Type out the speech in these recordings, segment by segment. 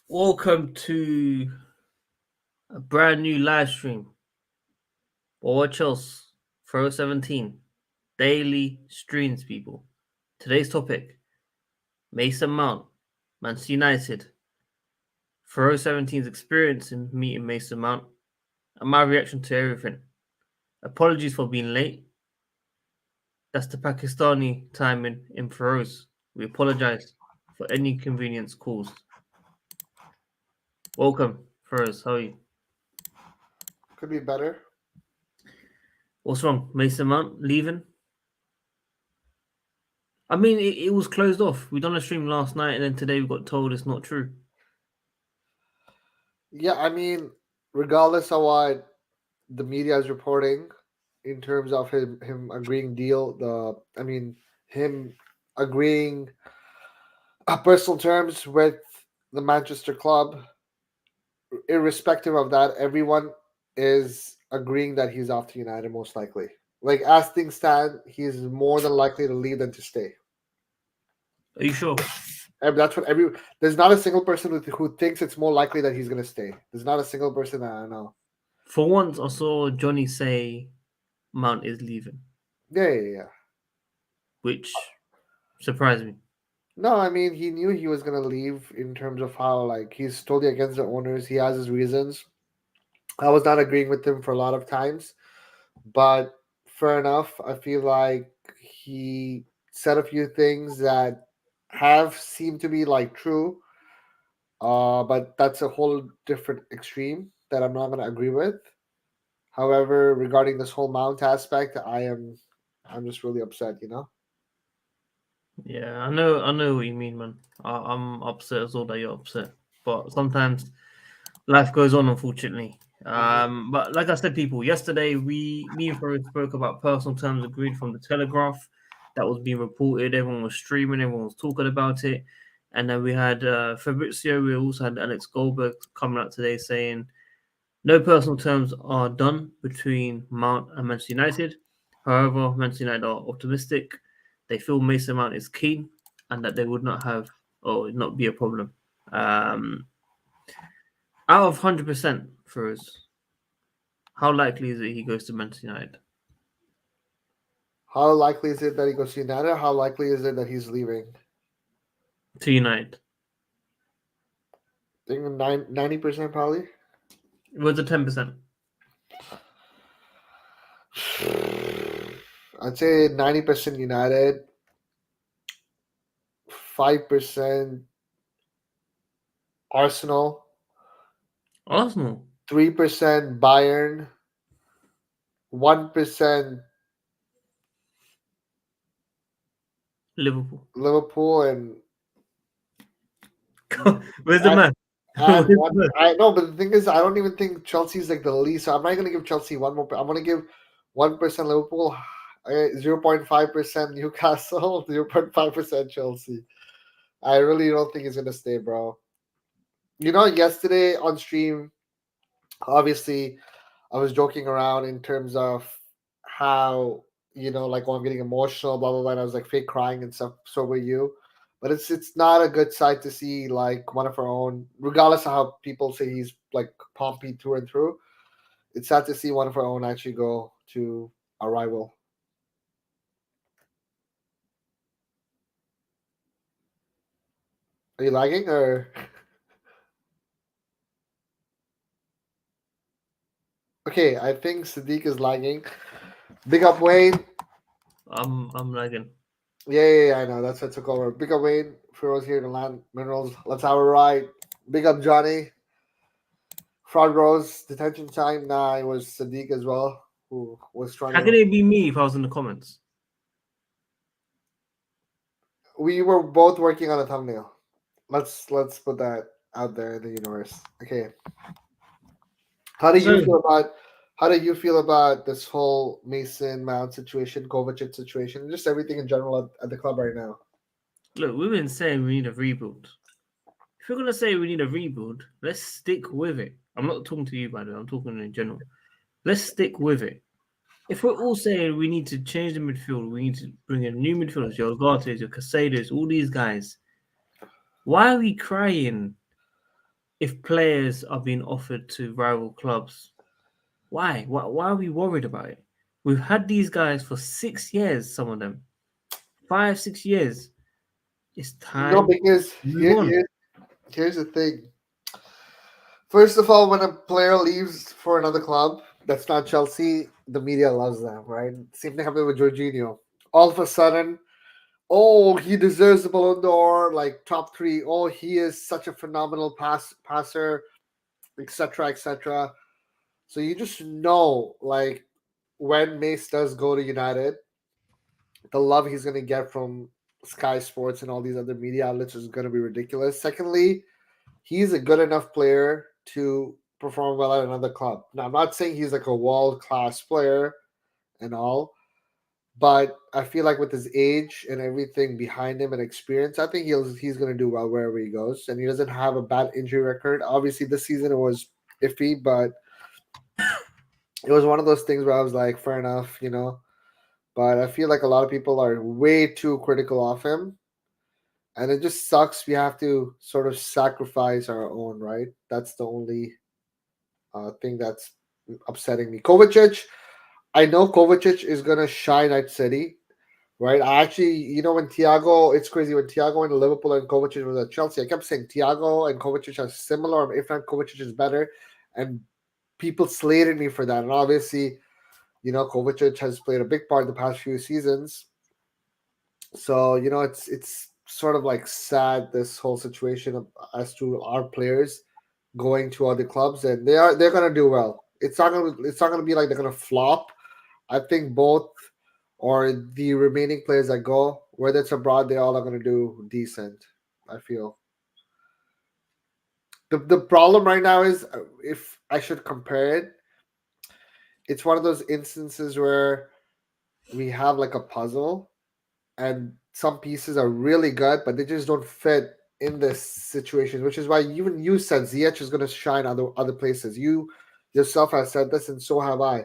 Welcome to a brand new live stream. WorldWideChels Pro 17 daily streams, people. Today's topic: Mason Mount, Manchester United. Pro 17's experience in meeting Mason Mount, and my reaction to everything. Apologies for being late. That's the Pakistani timing in Feroz. We apologize for any inconvenience caused. Welcome, Feroz. How are you? Could be better. What's wrong? Mason Mount leaving? I mean, it was closed off. We done a stream last night, and then today we got told it's not true. Yeah, I mean, regardless of what the media is reporting in terms of him agreeing deal, him agreeing personal terms with the Manchester club, irrespective of that, everyone is agreeing that he's off to United most likely. Like as things stand, he's more than likely to leave than to stay. Are you sure? And that's what every. There's not a single person who thinks it's more likely that he's gonna stay. There's not a single person that I know. For once, I saw Johnny say Mount is leaving, Yeah. which surprised me. No, I mean he knew he was gonna leave in terms of how like he's totally against the owners. He has his reasons. I was not agreeing with him for a lot of times, but fair enough. I feel like he said a few things that have seemed to be like true. But that's a whole different extreme that I'm not gonna agree with. However, regarding this whole mount aspect, I'm just really upset. Yeah, I know what you mean, man. I'm upset as well that you're upset, but sometimes life goes on, unfortunately. Hmm. But like I said, people, yesterday me and Farouk spoke about personal terms agreed from the Telegraph that was being reported. Everyone was streaming, everyone was talking about it, and then we had Fabrizio. We also had Alex Goldberg coming out today saying no personal terms are done between Mount and Manchester United. However, Manchester United are optimistic. They feel Mason Mount is keen and that they would not have or not be a problem. Um, Out of 100% for us, how likely is it he goes to Manchester United? How likely is it that he goes to United? How likely is it that he's leaving? To United. I think 90% probably. What's the 10%? I'd say 90% United, 5% Arsenal, Arsenal. 3% Bayern, 1% Liverpool. Liverpool, and Where's the and, man? Where's and the one. man? I know, but the thing is, I don't even think Chelsea's like the least. So I'm not gonna give Chelsea one more. I'm gonna give 1% Liverpool, 0.5% Newcastle, 0.5% Chelsea. I really don't think he's gonna stay, bro. Yesterday on stream, obviously, I was joking around in terms of how like, oh, I'm getting emotional, blah blah blah. And I was like fake crying and stuff. So were you, but it's not a good sight to see like one of our own, regardless of how people say he's like Pompey through and through. It's sad to see one of our own actually go to a rival. Are you lagging or? Okay, I think Sadiq is lagging. Big up Wayne. I'm lagging. Yeah, I know. That's what took over. Big up Wayne. Feroz here to land minerals. Let's have a ride. Big up Johnny. Fraud Rose. Detention time. Nah, it was Sadiq as well, who was trying How can to. it be me if I was in the comments? We were both working on a thumbnail. Let's put that out there in the universe. Okay. How do you So, feel about how do you feel about this whole Mason Mount situation, Kovacic situation, just everything in general at the club right now? look, we've been saying we need a rebuild. If you're gonna say we need a rebuild, let's stick with it. I'm not talking to you, by the way. I'm talking in general. Let's stick with it. If we're all saying we need to change the midfield, we need to bring in new midfielders, your Gartes, your Casados, all these guys. Why are we crying if players are being offered to rival clubs, why? Why are we worried about it? We've had these guys for 6 years, some of them, 5, 6 years. It's No, time because to move on. here's the thing. First of all, when a player leaves for another club that's not Chelsea, the media loves them, right? Same thing happened with Jorginho. All of a sudden, oh, he deserves the Ballon d'Or, like top three. Oh, he is such a phenomenal passer, etc., etc. So you just know, like, when Mace does go to United, the love he's going to get from Sky Sports and all these other media outlets is going to be ridiculous. Secondly, he's a good enough player to perform well at another club. Now, I'm not saying he's like a world class player and all, but I feel like with his age and everything behind him and experience, I think he's going to do well wherever he goes. And he doesn't have a bad injury record. Obviously, this season it was iffy, but it was one of those things where I was like, fair enough, you know. But I feel like a lot of people are way too critical of him, and it just sucks. We have to sort of sacrifice our own, right? That's the only thing that's upsetting me. Kovacic, I know Kovacic is gonna shine at City, right? I actually, when Thiago, it's crazy when Thiago went to Liverpool and Kovacic was at Chelsea. I kept saying Thiago and Kovacic are similar, if not Kovacic is better, and people slated me for that. And obviously, Kovacic has played a big part in the past few seasons. So it's sort of like sad, this whole situation as to our players going to other clubs, and they're gonna do well. It's not gonna be like they're gonna flop. I think both or the remaining players that go, whether it's abroad, they all are gonna do decent. I feel the problem right now is, if I should compare it, it's one of those instances where we have like a puzzle and some pieces are really good, but they just don't fit in this situation. Which is why even you said Ziyech is going to shine other places. You yourself have said this, and so have I.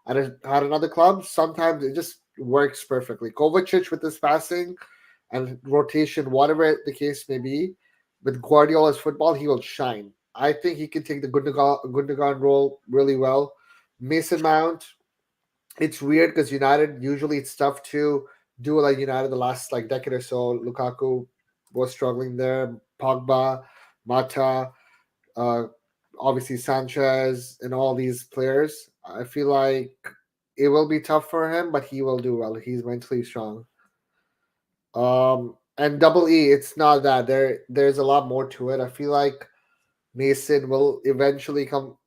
At another club, sometimes it just works perfectly. Kovacic with his passing and rotation, whatever the case may be, with Guardiola's football, he will shine. I think he can take the Gundogan role really well. Mason Mount, it's weird because United, usually it's tough to do like United the last like decade or so. Lukaku was struggling there. Pogba, Mata, uh, obviously Sanchez, and all these players. I feel like it will be tough for him, but he will do well. He's mentally strong. And double E, it's not that there's a lot more to it. I feel like Mason will eventually come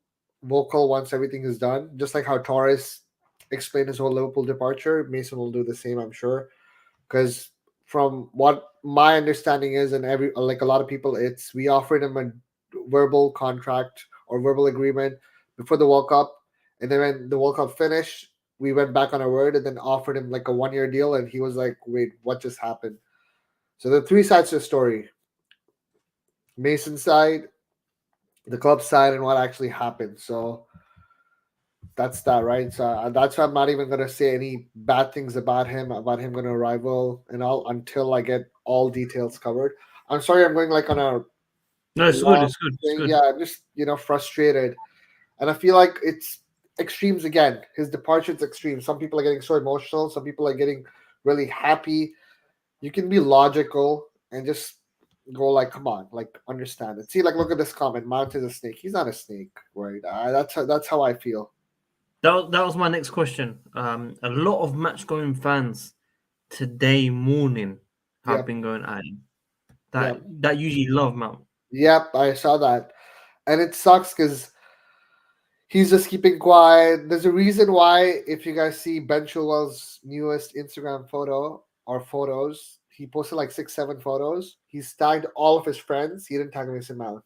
vocal once everything is done. Just like how Torres explained his whole Liverpool departure, Mason will do the same, I'm sure. Because from what my understanding is, and every like a lot of people, it's we offered him a verbal contract or verbal agreement before the World Cup, and then when the World Cup finished, we went back on our word and then offered him like a 1 year deal, and he was like, "Wait, what just happened?" So the three sides to the story: Mason side, the club side, and what actually happened. So that's that, right? So that's why I'm not even gonna say any bad things about him gonna rival and all until I get all details covered. I'm sorry, I'm going like on a No, it's good. long It's good. It's thing. good. Yeah, I'm just frustrated, and I feel like it's extremes again. His departure is extreme. Some people are getting so emotional. Some people are getting really happy. You can be logical and just go like, come on, like understand it. See, like look at this comment. Mount is a snake. He's not a snake, right? That's how I feel. That was my next question. A lot of match going fans today morning have Yep, been going at him. That yep. that usually love Mount. Yep, I saw that. And it sucks because he's just keeping quiet. There's a reason why, if you guys see Ben Chilwell's newest Instagram photo or photos, he posted like 6, 7 photos. He's tagged all of his friends. He didn't tag Mason Mount.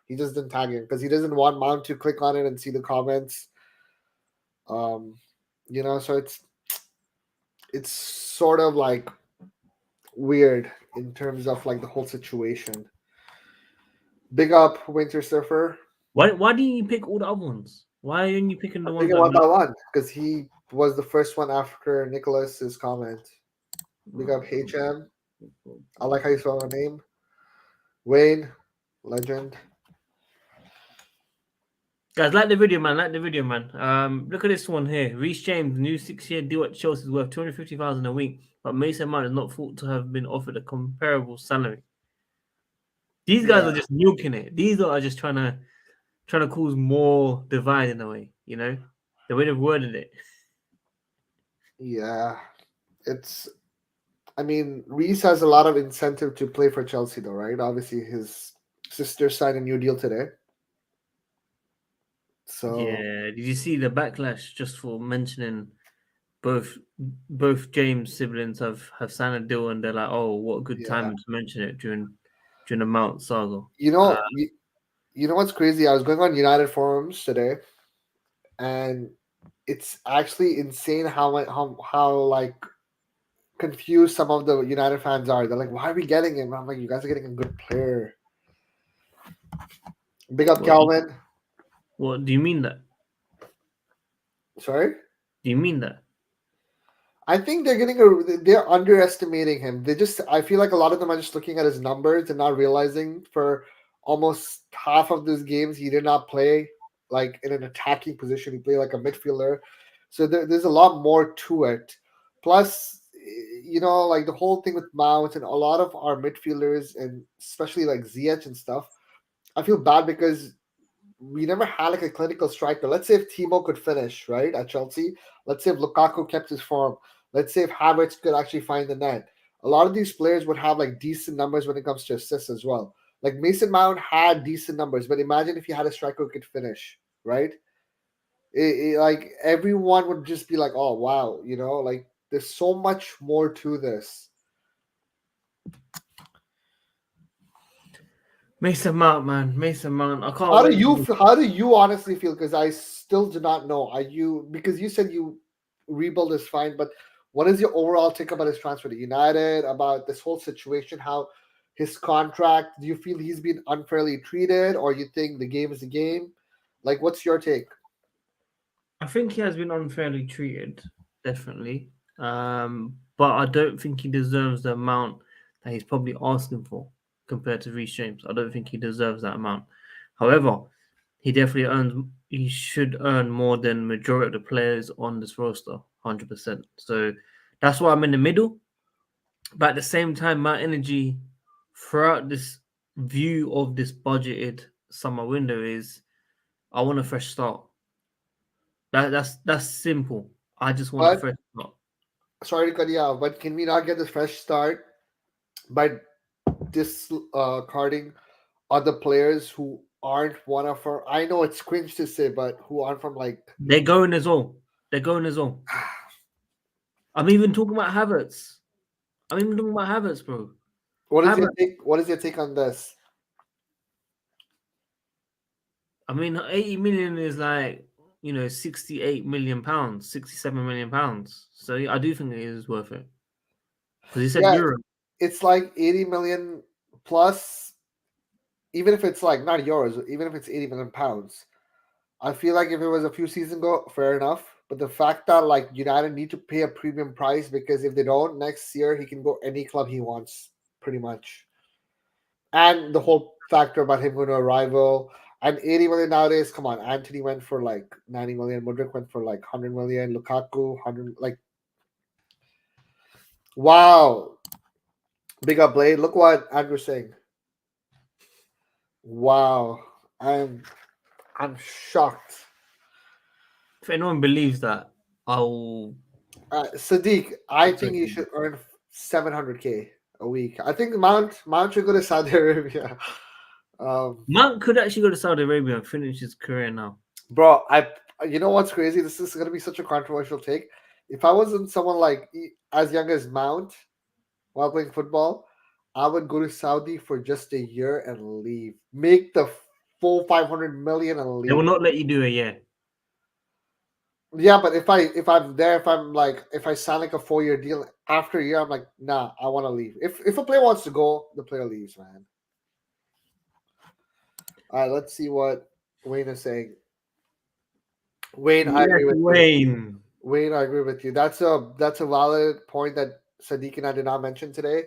He just didn't tag him because he doesn't want Mount to click on it and see the comments. Um, so it's sort of like weird in terms of like the whole situation. Big up Winter Surfer. Why didn't you pick all the other ones? Why are you only picking I the think ones I that want that one because he was the first one after Nicholas's comment. Big up HM. I like how you spell her name. Wayne, legend. Guys, like the video, man. Like the video, man. Look at this one here. Reece James, new 6-year deal at Chelsea is worth 250,000 a week, but Mason Mount is not thought to have been offered a comparable salary. These guys Yeah, are just nuking it. These are just trying to cause more divide in a way. The way they've worded it. yeah. It's. I mean, Reese has a lot of incentive to play for Chelsea, though, right? Obviously, his sister signed a new deal today, so Yeah. Did you see the backlash just for mentioning both both James siblings have signed a deal and they're like, oh, what a good yeah. time to mention it during the Mount saga. You Uh, know, you, you know what's crazy? I was going on United forums today, and it's actually insane how like confused some of the United fans are. They're like, "Why are we getting him?" I'm like, "You guys are getting a good player." Big up, what do you, Calvin. what do you mean that? Sorry. Do you mean that? I think they're underestimating him. I feel like a lot of them are just looking at his numbers and not realizing for almost half of those games he did not play like in an attacking position. He played like a midfielder. So there's a lot more to it. Plus, like the whole thing with Mount and a lot of our midfielders and especially like Ziyech and stuff. I feel bad because we never had like a clinical striker. Let's say if Timo could finish right at Chelsea. Let's say if Lukaku kept his form. Let's say if Havertz could actually find the net. A lot of these players would have like decent numbers when it comes to assists as well. Like Mason Mount had decent numbers, but imagine if you had a striker who could finish, right? Like everyone would just be like, "Oh wow," like there's so much more to this. Mason Mount, man. Mason Mount. I can't How do wait. you how do you honestly feel? Because I still do not know. Are you because you said you rebuild is fine, but what is your overall take about his transfer to United? About this whole situation? How his contract? Do you feel he's been unfairly treated, or you think the game is the game? Like, what's your take? I think he has been unfairly treated, definitely. But I don't think he deserves the amount that he's probably asking for compared to Reece James. I don't think he deserves that amount. However, he definitely earns. He should earn more than majority of the players on this roster, 100%. So that's why I'm in the middle. But at the same time, my energy throughout this view of this budgeted summer window is I want a fresh start. That's simple. I just want a But fresh start. sorry to cut you off, but can we not get this fresh start by discarding other players who aren't one of our? I know it's cringe to say, but who aren't from like. They're going as well. They're going as well. I'm even talking about Havertz. I'm even talking about Havertz, bro. What is your Havertz. take? What is your take on this? I mean, 80 million is like 68 million pounds, 67 million pounds. So yeah, I do think it is worth it because he said Yeah, Euro. it's like 80 million plus, even if it's like not euros, even if it's 80 million pounds. I feel like if it was a few seasons ago, fair enough. But the fact that like United need to pay a premium price because if they don't, next year he can go any club he wants, pretty much. And the whole factor about him going to a rival and 80 million nowadays, come on, Anthony went for like 90 million, Mudryk went for like 100 million, Lukaku 100 like wow. Big up Blade. Look what Andrew's saying. Wow. I'm shocked. If anyone believes that, I'll Sadiq, I think take he him. should earn 700K a week. I think Mount should go to Saudi Arabia. Um, Mount could actually go to Saudi Arabia and finish his career now. bro, you know what's crazy? This is gonna be such a controversial take. If I wasn't someone like as young as Mount while playing football, I would go to Saudi for just a year and leave. Make the full 500 million and They will leave. not let you do it. Yeah, Yeah, but if I'm there, if I sign like a 4 year deal after a year, I'm like, nah, I want to leave. If a player wants to go, the player leaves, man. All right, let's see what Wayne is saying. Wayne, I yes, agree with you. Wayne. Wayne, I agree with you. That's a valid point that Sadiq and I did not mention today.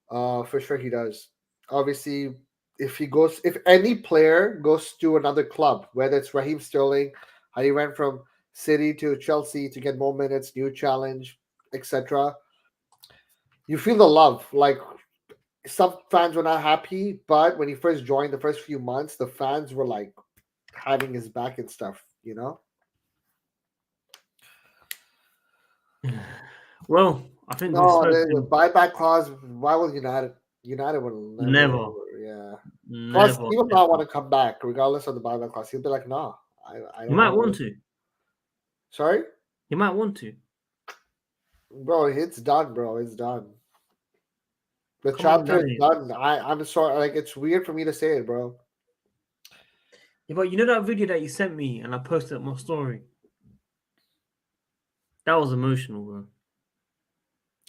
For sure he does. Obviously, if any player goes to another club, whether it's Raheem Sterling, how he went from City to Chelsea to get more minutes, new challenge, etc. You feel the love. Like some fans were not happy, but when he first joined, the first few months, the fans were like having his back and stuff. You know. Well, I think we've No, the spoken. buyback clause. Why will United will never. Never, Yeah. Plus, never, he will not want ever. to come back, regardless of the buyback clause. He'll be like, "No, I You don't might want want to." to. Sorry, You might want to. bro. It's done, bro. It's done. The Come on, chapter is guys. done. I'm sorry. Like it's weird for me to say it, bro. Yeah, but you know that video that you sent me and I posted on my story? That was emotional, bro.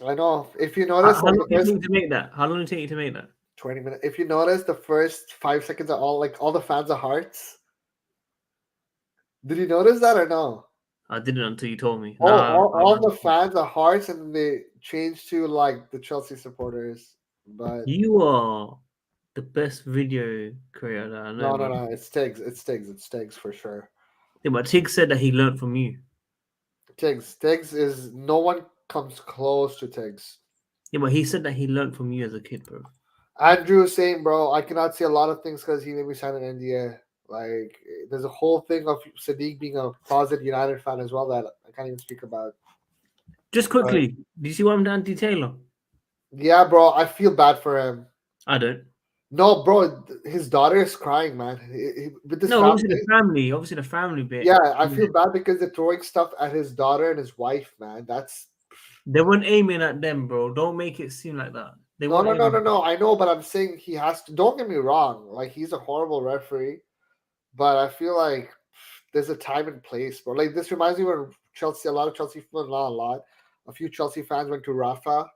I know. If you How, notice, how like long the did it first take you to make that? How long did it take you to make that? 20 minutes. If you notice, the first 5 seconds are all the fans are hearts. Did you notice that or no? I didn't until you told me. Oh, Nah, all the fans are hearts, and they changed to like the Chelsea supporters. But you are the best video creator that I know, no, no, man. no. It Stigs. It Stigs. It Stigs for sure. Yeah, but Tig said that he learned from you. Tiggs. Tiggs is no one comes close to Tiggs. Yeah, but he said that he learned from you as a kid, bro. Andrew is saying, bro, I cannot see a lot of things because he made me sign an NDA. Like, there's a whole thing of Sadiq being a closet United fan as well that I can't even speak about. Just But quickly, do you see what I'm doing to Taylor? yeah, bro, I feel bad for him. I don't. No, bro, his daughter is crying, man. With this No, family. obviously the family bit. Yeah, I feel bad because they're throwing stuff at his daughter and his wife, man. That's They weren't aiming at them, bro. Don't make it seem like that. They no, weren't no, no, no, aiming. no. I know, but I'm saying he has to. Don't get me wrong. Like, he's a horrible referee, but I feel like there's a time and place, bro. Like, this reminds me when Chelsea, a lot of Chelsea fans, not a lot, a few Chelsea fans went to Rafa,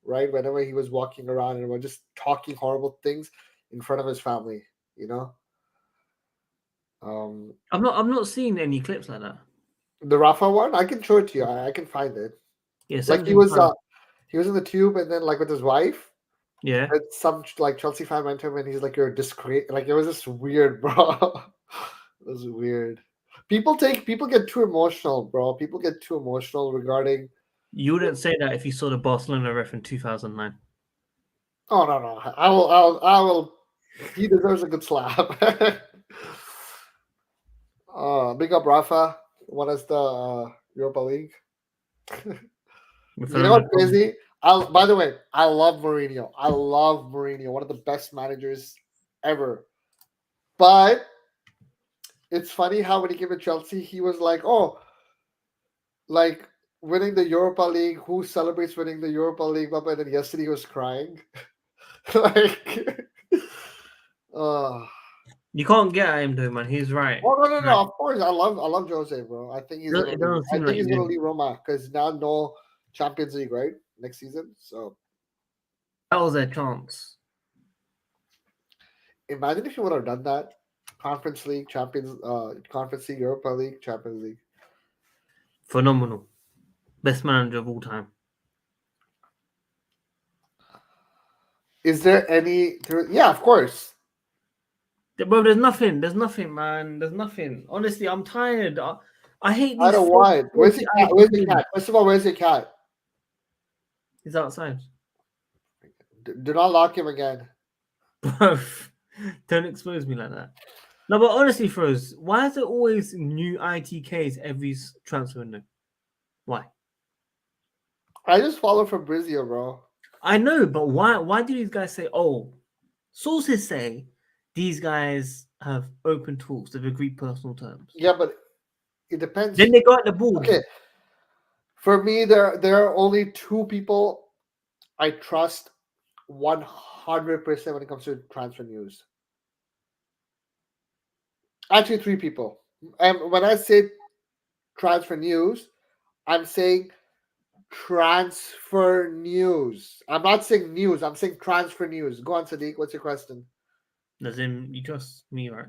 right? Whenever he was walking around and were just talking horrible things in front of his family, you know? Um, I'm not seeing any clips like that. the Rafa one, I can show it to you. I can find it. Yeah, Like, 75. he was in the tube and then, like, with his wife, Yeah. and some, like, Chelsea fan went to him and he's like, "You're a disgrace." Like, it was just weird, bro. It was weird. People get too emotional, bro. People get too emotional regarding. You wouldn't say that if you saw the Barcelona ref in 2009. Oh no, no. I will. He deserves a good slap. Big up Rafa. What is the Europa League? With You know what's Fernando Torres. crazy? By the way, I love Mourinho. I love Mourinho. One of the best managers ever. But it's funny how when he came to Chelsea, he was like, "Oh, like winning the Europa League. Who celebrates winning the Europa League?" But then yesterday he was crying. Like, uh, You can't get at him though, man. He's right. oh no, no, Like, no! Of course, I love Jose, bro. I think he's gonna it leave. doesn't I seem think like he's you gonna do. leave Roma because now no Champions League, right? Next season. So That was their chance. imagine if you would have done that. Conference League, Conference League, Europa League, Champions League. Phenomenal. Best manager of all time. Is there any? Yeah, of course. Bro, there's nothing. There's nothing, man. There's nothing. Honestly, I'm tired. I hate I these don't false want. Where's the cat? Where's the ideas. cat? First of all, where's the cat? He's outside. Do not lock him again. Bro, don't expose me like that. No, but honestly, Froze, why is there always new ITKs every transfer window? Why? I just follow Fabrizio, bro. I know, but why? Why do these guys say, "Oh, sources say these guys have open talks, they've agreed personal terms"? Yeah, but it depends. Then they go at the board. Okay, for me, there are only two people I trust 100% when it comes to transfer news. Actually, three people. And when I say transfer news, I'm saying transfer news. I'm not saying news. I'm saying transfer news. Go on, Sadiq. What's your question? As in, you trust me, right?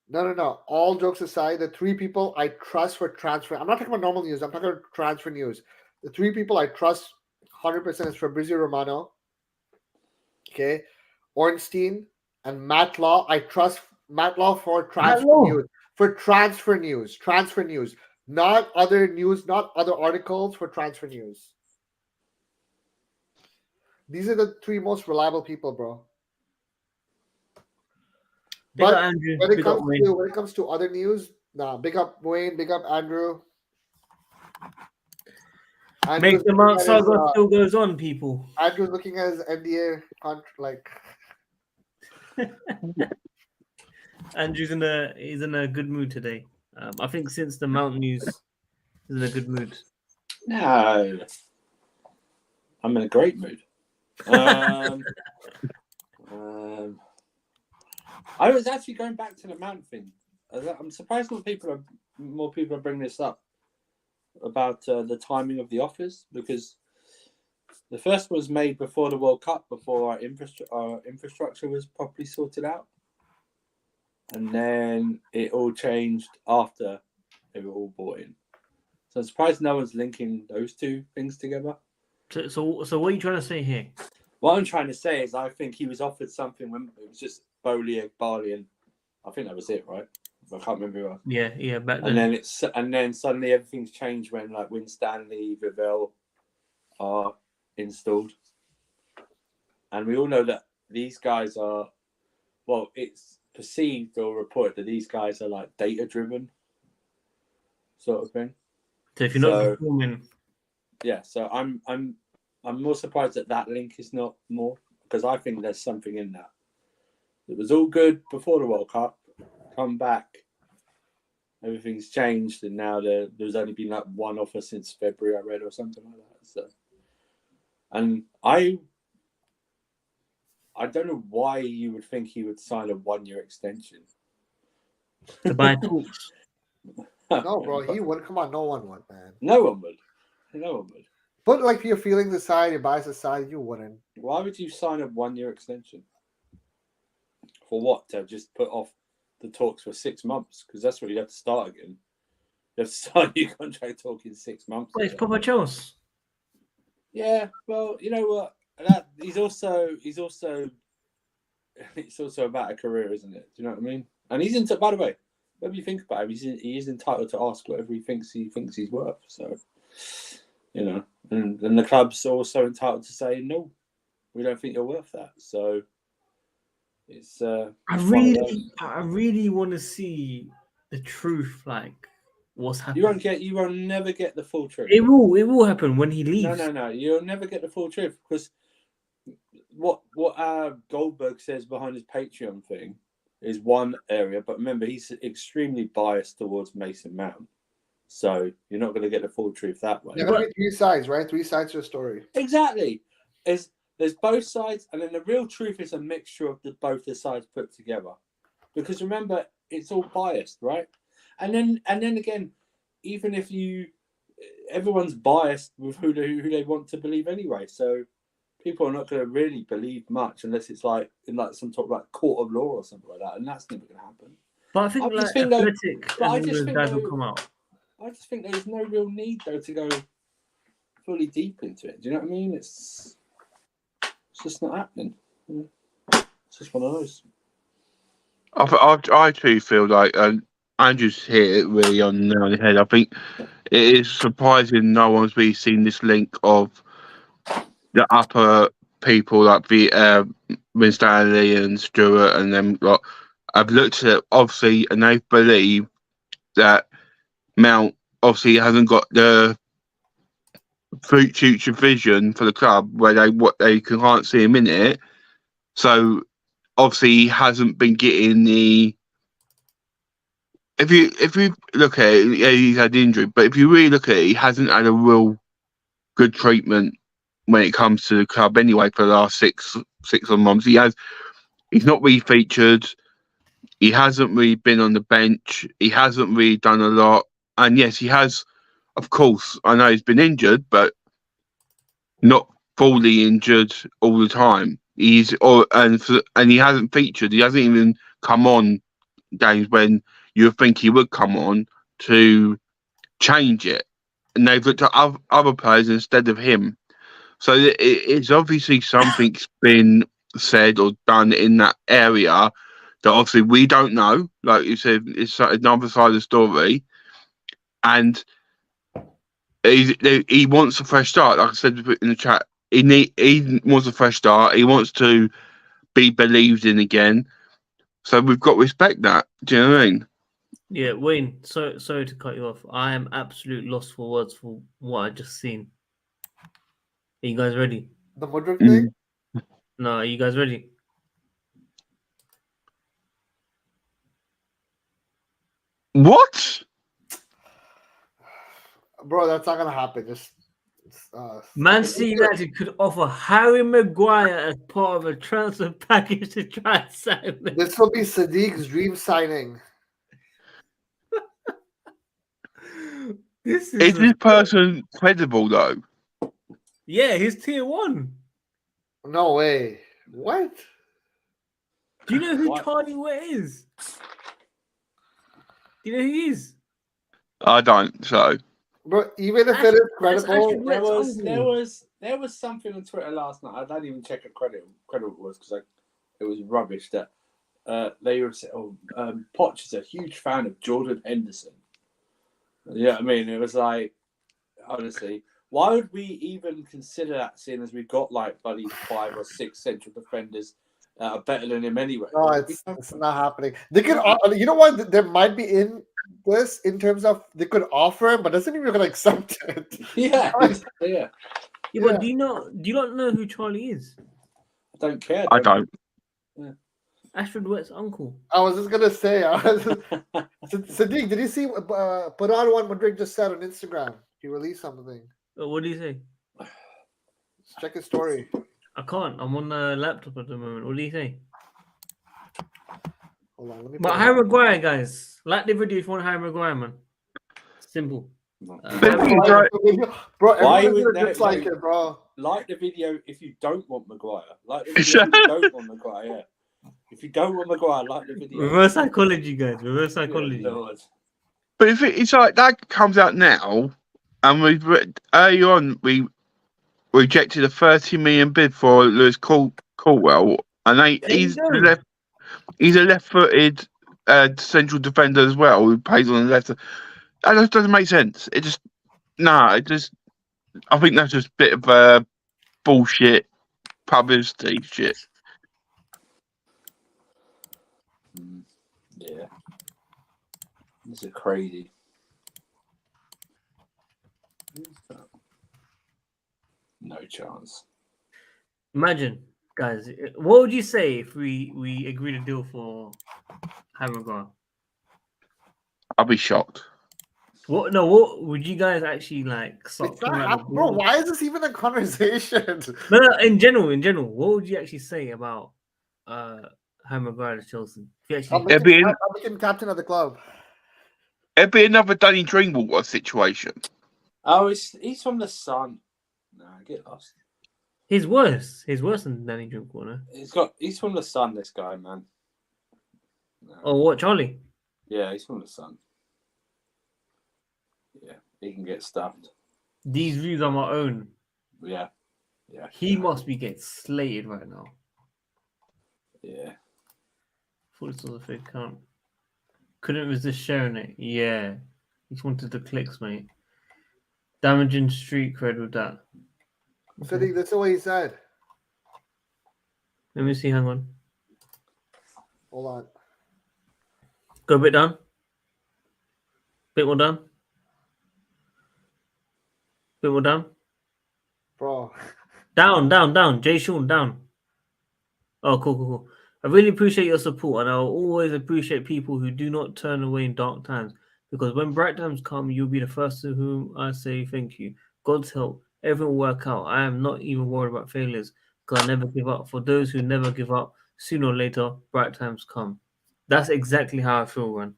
No, no, no. All jokes aside, the three people I trust for transfer. I'm not talking about normal news. I'm talking about transfer news. The three people I trust 100% is Fabrizio Romano. Okay. Ornstein, and Matt Law. I trust Matt Law for Matt transfer Law. news. For transfer news, not other news, not other articles. For transfer news, these are the three most reliable people, bro. Big up But Andrew. when it Big up comes Wayne. to other news, nah. Big up Wayne. Big up Andrew. Make Andrew's the looking Mount at his Saga still goes on, people. Andrew's looking at his NDA like Andrew's he's in a good mood today. I think since the Mount news, he's in a good mood. No, I'm in a great mood. I was actually going back to the Mount thing. I'm surprised more people are bringing this up about the timing of the offers, because the first was made before the World Cup, before our infrastructure was properly sorted out, and then it all changed after they were all bought in. So I'm surprised no one's linking those two things together. So what are you trying to say here? What I'm trying to say is I think he was offered something when it was just Bowley, Barley, and I think that was it, right? I can't remember who else. Yeah, back then. And then suddenly everything's changed when like Winstanley, Vivell are installed. And we all know that these guys are, well, it's perceived or reported that these guys are like data driven sort of thing. So if you're not performing, yeah, so I'm more surprised that link is not more, because I think there's something in that. It was all good before the World Cup. Come back, everything's changed, and now there's only been like one offer since February, I read, or something like that. So, and I don't know why you would think he would sign a 1-year extension to buy talks. no, bro. He would. Come on, no one would, man. No one would. Put like your feelings aside, your bias aside, you wouldn't. Why would you sign a 1-year extension? For what? To just put off the talks for 6 months? Because that's what you have to start again. You have to start your contract talk in 6 months. Well, it's proper Chels. Yeah, well, you know what? He's also it's also about a career, isn't it? Do you know what I mean? And he's into. By the way, whatever you think about him, he is entitled to ask whatever he thinks he's worth. So, you know, and the club's also entitled to say no, we don't think you're worth that. So, it's. I really want to see the truth, like what's happening. You won't never get the full truth. It will happen when he leaves. No. You'll never get the full truth, because what Goldberg says behind his Patreon thing is one area, but remember, he's extremely biased towards Mason Mount, so you're not going to get the full truth that way. There are 3 sides, right? 3 sides to a story. Exactly. There's both sides, and then the real truth is a mixture of both the sides put together. Because remember, it's all biased, right? And then again, even if everyone's biased with who they want to believe anyway. So people are not going to really believe much unless it's like in like some sort of like court of law or something like that, and that's never going to happen. But I think guys will come out. I just think there's no real need though to go fully deep into it. Do you know what I mean? It's just not happening. It's just one of those. I too feel like Andrew's hit it really on the nail on the head. I think it is surprising no one's really seen this link of the upper people like the Winstanley and Stewart and them. Like, I've looked at it obviously, and they believe that Mount obviously hasn't got the future vision for the club where they can't see him in it. So obviously he hasn't been getting the. If you look at it, yeah, he's had injury, but if you really look at it, he hasn't had a real good treatment when it comes to the club anyway for the last six odd months. He's not really featured. He hasn't really been on the bench. He hasn't really done a lot. And yes, he has, of course, I know he's been injured, but not fully injured all the time. And he hasn't featured. He hasn't even come on games when you would think he would come on to change it. And they've looked at other players instead of him. So it's obviously something's been said or done in that area that obviously we don't know. Like you said, it's another side of the story. And he wants a fresh start. Like I said in the chat, he wants a fresh start. He wants to be believed in again. So we've got to respect that. Do you know what I mean? Yeah, Wayne. Sorry to cut you off. I am absolute lost for words for what I just seen. Are you guys ready? The Mudrik thing? No, are you guys ready? What? Bro, that's not gonna happen. Just Manchester United could offer Harry Maguire as part of a transfer package to try and sign him. this will be Sadiq's dream signing. This Is this person credible though? Yeah, he's tier 1. No way. What? Do you know who What? Charlie Wet is? Do you know who he is? I don't. So Bro, even if it is credible, There was something on Twitter last night. I didn't even check what credit it was because it was rubbish. That they were saying, Poch is a huge fan of Jordan Henderson. Yeah, I mean, it was like, honestly, why would we even consider that, seeing as we've got like bloody 5 or 6 central defenders that are better than him anyway? no, it's not happening. They could, you know what? There might be in this in terms of they could offer him, but doesn't mean we're gonna accept it. Yeah, exactly, yeah. Yeah, but do you not know who Charlie is? I don't care. I don't. Ashford Wet's uncle. I was just gonna say, Sadiq, did you see? Put on what Madrid just said on Instagram. He released something. What do you say? Let's check his story. I can't. I'm on the laptop at the moment. What do you say? Hold on, let me. But Harry Maguire, guys, like the video if you want Harry Maguire, man. Simple. Bro, Why everyone would just like it, bro. Like the video if you don't want Maguire. Like the video if you don't want Maguire. Yeah. If you don't want Maguire, like the video. Reverse psychology, guys. Reverse psychology. Yeah, Lord. But if it's like that comes out now, and early on we rejected a 30 million bid for Lewis Caldwell, and he's a left-footed central defender as well who plays on the left. That just doesn't make sense. I think that's just a bit of bullshit publicity shit. Yeah. This is crazy. No chance. Imagine, guys, what would you say if we agreed a deal for Harry Maguire? I'll be shocked. What would you guys actually like? Bro, why is this even a conversation? No, in general, what would you actually say about Harry Maguire to Chelsea? I'm making captain of the club. It'd be another Danny Drinkwater situation. Oh, he's from the Sun. No, get lost. He's worse. He's worse than Danny Drinkwater. He's from the Sun. This guy, man. No. Oh, what, Charlie? Yeah, he's from the Sun. Yeah, he can get stuffed. These views are my own. Yeah. He must be getting slated right now. Yeah. Thought this was a fake account. Couldn't resist sharing it. Yeah. He just wanted the clicks, mate. Damaging street cred with that. Okay. That's what he said. Let me see. Hang on. Hold on. Go a bit down. Bit more down. Bit more down. Bro. Down. Jay Sean, down. Oh, cool. I really appreciate your support, and I'll always appreciate people who do not turn away in dark times. Because when bright times come, you'll be the first to whom I say thank you. God's help. Everything will work out. I am not even worried about failures because I never give up. For those who never give up, sooner or later, bright times come. That's exactly how I feel, man.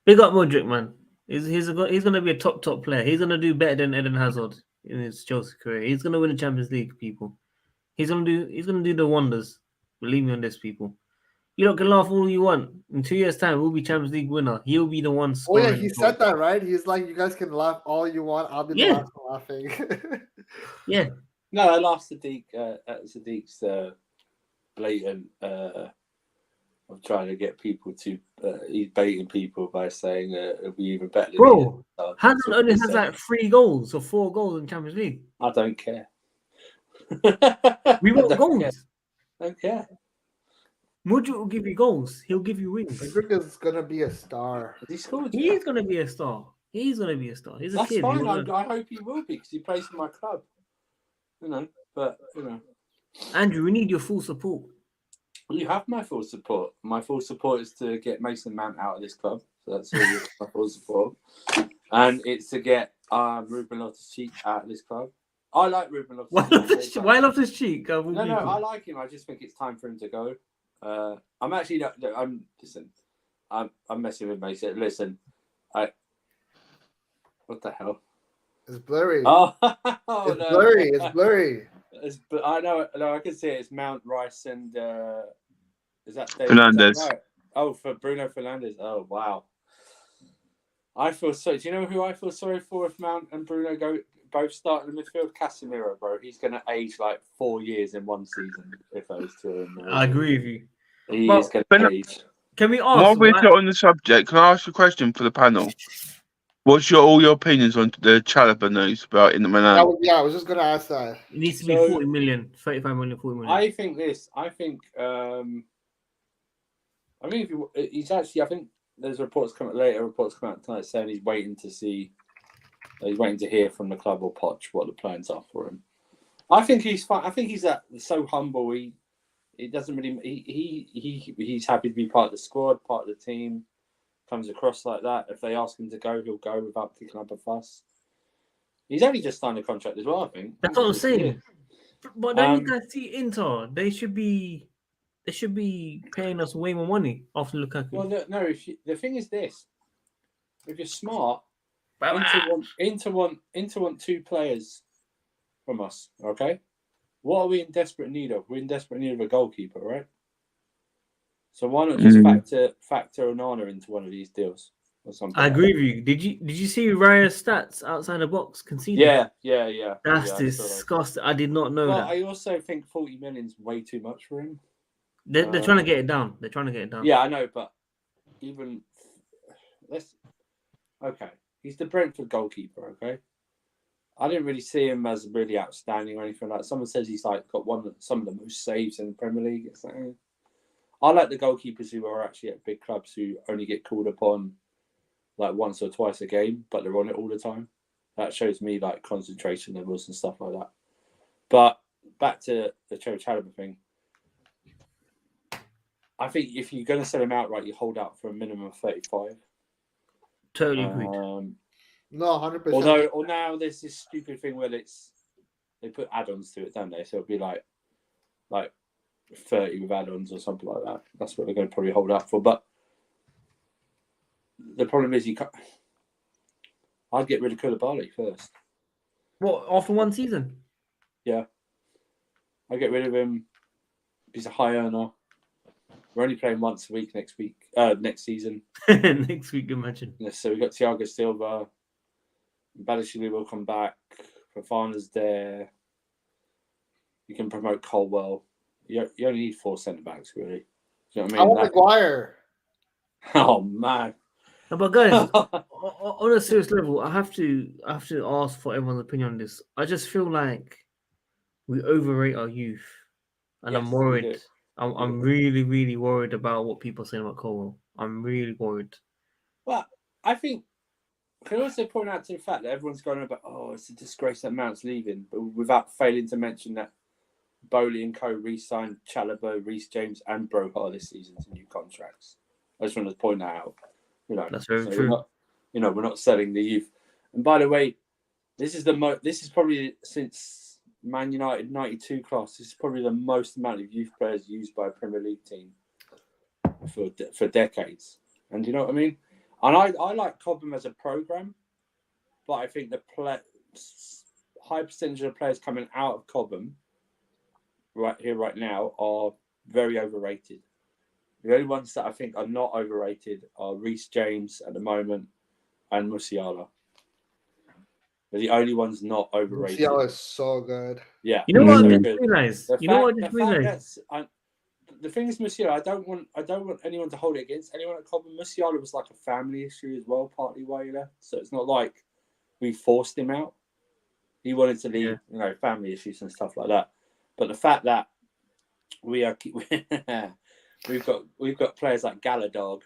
Big up Modric, man. He's going to be a top player. He's going to do better than Eden Hazard in his Chelsea career. He's going to win the Champions League, people. He's going to do the wonders. Believe me on this, people. You lot can laugh all you want. In 2 years' time, we'll be Champions League winner. He'll be the one scoring. Oh yeah, he said that, right? He's like, you guys can laugh all you want. I'll be the last one laughing. Yeah. No, I laughed at Sadiq's blatant of trying to get people to. He's baiting people by saying it'll be even better. Bro, Hazard only has like 3 goals or 4 goals in Champions League. I don't care. We want goals. I don't care. Mudrik will give you goals. He'll give you wings. Mudrik is gonna be a star. Has he scored? He is gonna be a star. He's gonna be a star. He's a That's kid. fine. I hope he will be because he plays for my club. You know, but you know, Andrew, we need your full support. you have my full support. My full support is to get Mason Mount out of this club. So that's all my full support. And it's to get Ruben Loftus-Cheek out of this club. I like Ruben Loftus-Cheek. Why Loftus-Cheek? No, I like him. I just think it's time for him to go. I'm actually I'm messing with Mason. Listen, what the hell? It's blurry. Oh, it's no. blurry. It's blurry. I know. No, I can see it. It's Mount, Rice, and is that David? Fernandes. Is that right? Oh, for Bruno Fernandes. Oh, wow. I feel so. Do you know who I feel sorry for if Mount and Bruno both start in the midfield? Casemiro, bro. He's going to age like 4 years in one season if those two are in there. I agree with you. He is going to age. Can we ask? While we're on the subject, can I ask a question for the panel? What's all your opinions on the Chalobah news about Inter Milan? I was just gonna ask that. It needs to be 40 million, 35 million, 40 million. I think this. I think. If he's actually. I think there's reports come out tonight saying he's waiting to see. He's waiting to hear from the club or Poch what the plans are for him. I think he's fine. I think he's so humble. He doesn't really. He's happy to be part of the squad, part of the team. Comes across like that. If they ask him to go, he'll go without kicking up a fuss. He's only just signed a contract as well, I think. That's what I'm saying. But don't you guys see Inter? They should be paying us way more money after Lukaku. Well, no. The thing is this: if you're smart, Inter want 2 players from us. Okay, what are we in desperate need of? We're in desperate need of a goalkeeper, right? So why not just factor Onana into one of these deals or something? I agree with you. Did you see Raya's stats outside the box conceded? Yeah. That's disgusting. I did not know that. I also think 40 million is way too much for him. They're trying to get it down. Yeah, I know, but even okay. He's the Brentford goalkeeper. Okay, I didn't really see him as really outstanding or anything like that. Someone says he's like got some of the most saves in the Premier League. It's like, I like the goalkeepers who are actually at big clubs who only get called upon like once or twice a game, but they're on it all the time. That shows me like concentration levels and stuff like that. But back to the Chalobah thing. I think if you're going to sell him outright, you hold out for a minimum of 35. Totally agreed. No, 100%. Although now there's this stupid thing where they put add-ons to it, don't they? So it'll be like 30 with add-ons or something like that. That's what they're going to probably hold out for. But the problem is I'd get rid of Koulibaly first. What, after one season? Yeah. I'd get rid of him. He's a high earner. We're only playing once a week next season. Next week, imagine. Yeah, so we've got Thiago Silva. Badiashile will come back. Fofana's there. You can promote Colwell. You only need 4 centre-backs, really. Do you know what I mean? I want Maguire. Oh, man. No, but guys, on a serious level, I have to ask for everyone's opinion on this. I just feel like we overrate our youth. And Yes, I'm worried. I'm really, really worried about what people are saying about Colwell. I'm really worried. Well, I think I can also point out to the fact that everyone's going about, it's a disgrace that Mount's leaving, but without failing to mention that Bowley and co re-signed Chalobah, Reece James, and Broha this season to new contracts. I just want to point that out. That's very true. We're not selling the youth. And by the way, this is probably since Man United 92 class. This is probably the most amount of youth players used by a Premier League team for decades. And you know what I mean? And I like Cobham as a program, but I think the high percentage of players coming out of Cobham right here, right now, are very overrated. The only ones that I think are not overrated are Reece James at the moment and Musiala. They're the only ones not overrated. Musiala is so good. Yeah, You know what I so just good. realized? The You know what I fact just realized? that's the thing is, Musiala. I don't want anyone to hold it against anyone at Cobham. Musiala was like a family issue as well, partly why he left. So it's not like we forced him out. He wanted to leave, family issues and stuff like that. But the fact that we've got players like Galadog,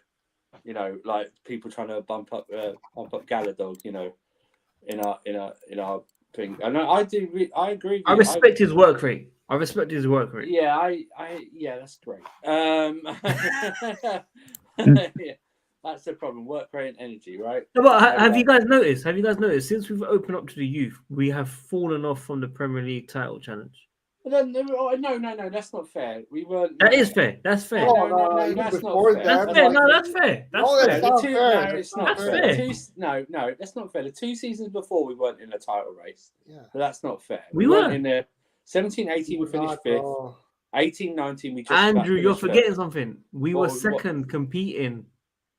like people trying to bump up Galadog, in our thing. And I agree. I respect his work rate. Yeah, yeah, that's great. Yeah, that's the problem. Work rate and energy, right? No, but have you guys noticed? Since we've opened up to the youth, we have fallen off from the Premier League title challenge. No, that's not fair. We weren't. That is fair. That's fair. No, that's not fair. That's fair. No, that's fair. That's not fair. fair. No, it's not That's fair. fair. No, that's not fair. The 2 seasons before we weren't in a title race. Yeah. But that's not fair. We weren't were. in there. 17-18 we finished 5th. 18-19 we just Andrew, you're forgetting fifth. something. We were second competing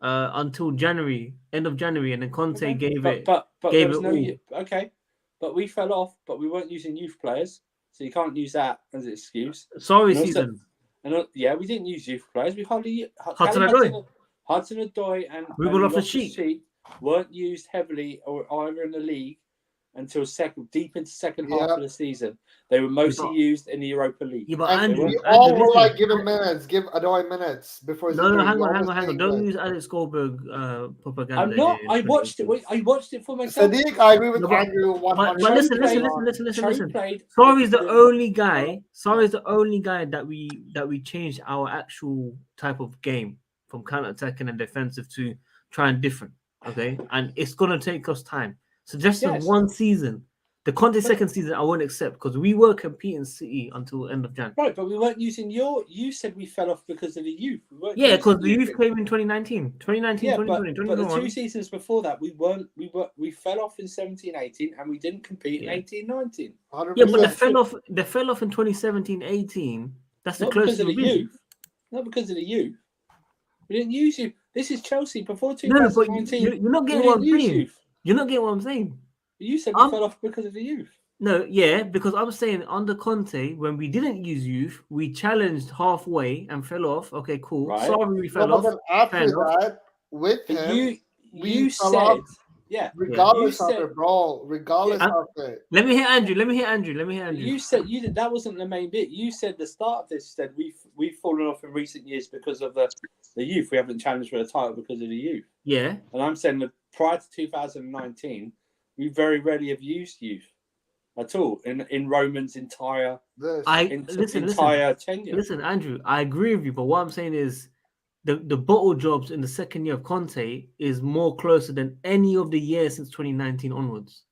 until January, end of January, and then Conte gave it But gave there was it all. okay. But we fell off, but we weren't using youth players. So you can't use that as an excuse. Sorry, And also- season. And we didn't use youth players. We hardly Hudson-Odoi and Ruben Loftus-Cheek weren't used heavily or either in the league until deep into second half of the season. They were mostly used in the Europa League. Yeah, but And Andrew, we all Andrew, were listen. like, give him minutes, give Odoi minutes before. No, hang on. Don't use Alex Goldberg propaganda. I'm not. I watched it for myself. Sadiq, I agree with No, but- Andrew. But listen. Sorry's the only guy that we changed our actual type of game from counter-attacking and defensive to trying different. Okay, and it's gonna take us time. So just in one season, the Conte second season, I won't accept because we were competing City until end of Jan. Right, but we weren't using You said we fell off because of the youth. Yeah, because the youth came in 2019, 2020, but the 2 seasons before that, we fell off in 17-18 and we didn't compete in 18-19. Yeah, but they fell off in 2017-18. That's the closest because of the youth. Not because of the youth. We didn't use you. This is Chelsea before 2019. No, but you're not getting what I'm saying. You're not getting what I'm saying. You said we fell off because of the youth. No, yeah, because I'm saying under Conte, when we didn't use youth, we challenged halfway and fell off. Okay, cool. Right. Sorry, we fell off. But after that, with him, you fell said, off. Yeah. Regardless of it, bro. Regardless of it. Let me hear Andrew. You said that wasn't the main bit. You said the start of this said we've fallen off in recent years because of the youth. We haven't challenged for the title because of the youth. Yeah. And I'm saying that prior to 2019, we very rarely have used youth at all in Roman's entire tenure. Listen, Andrew, I agree with you, but what I'm saying is the bottle jobs in the second year of Conte is more closer than any of the years since 2019 onwards.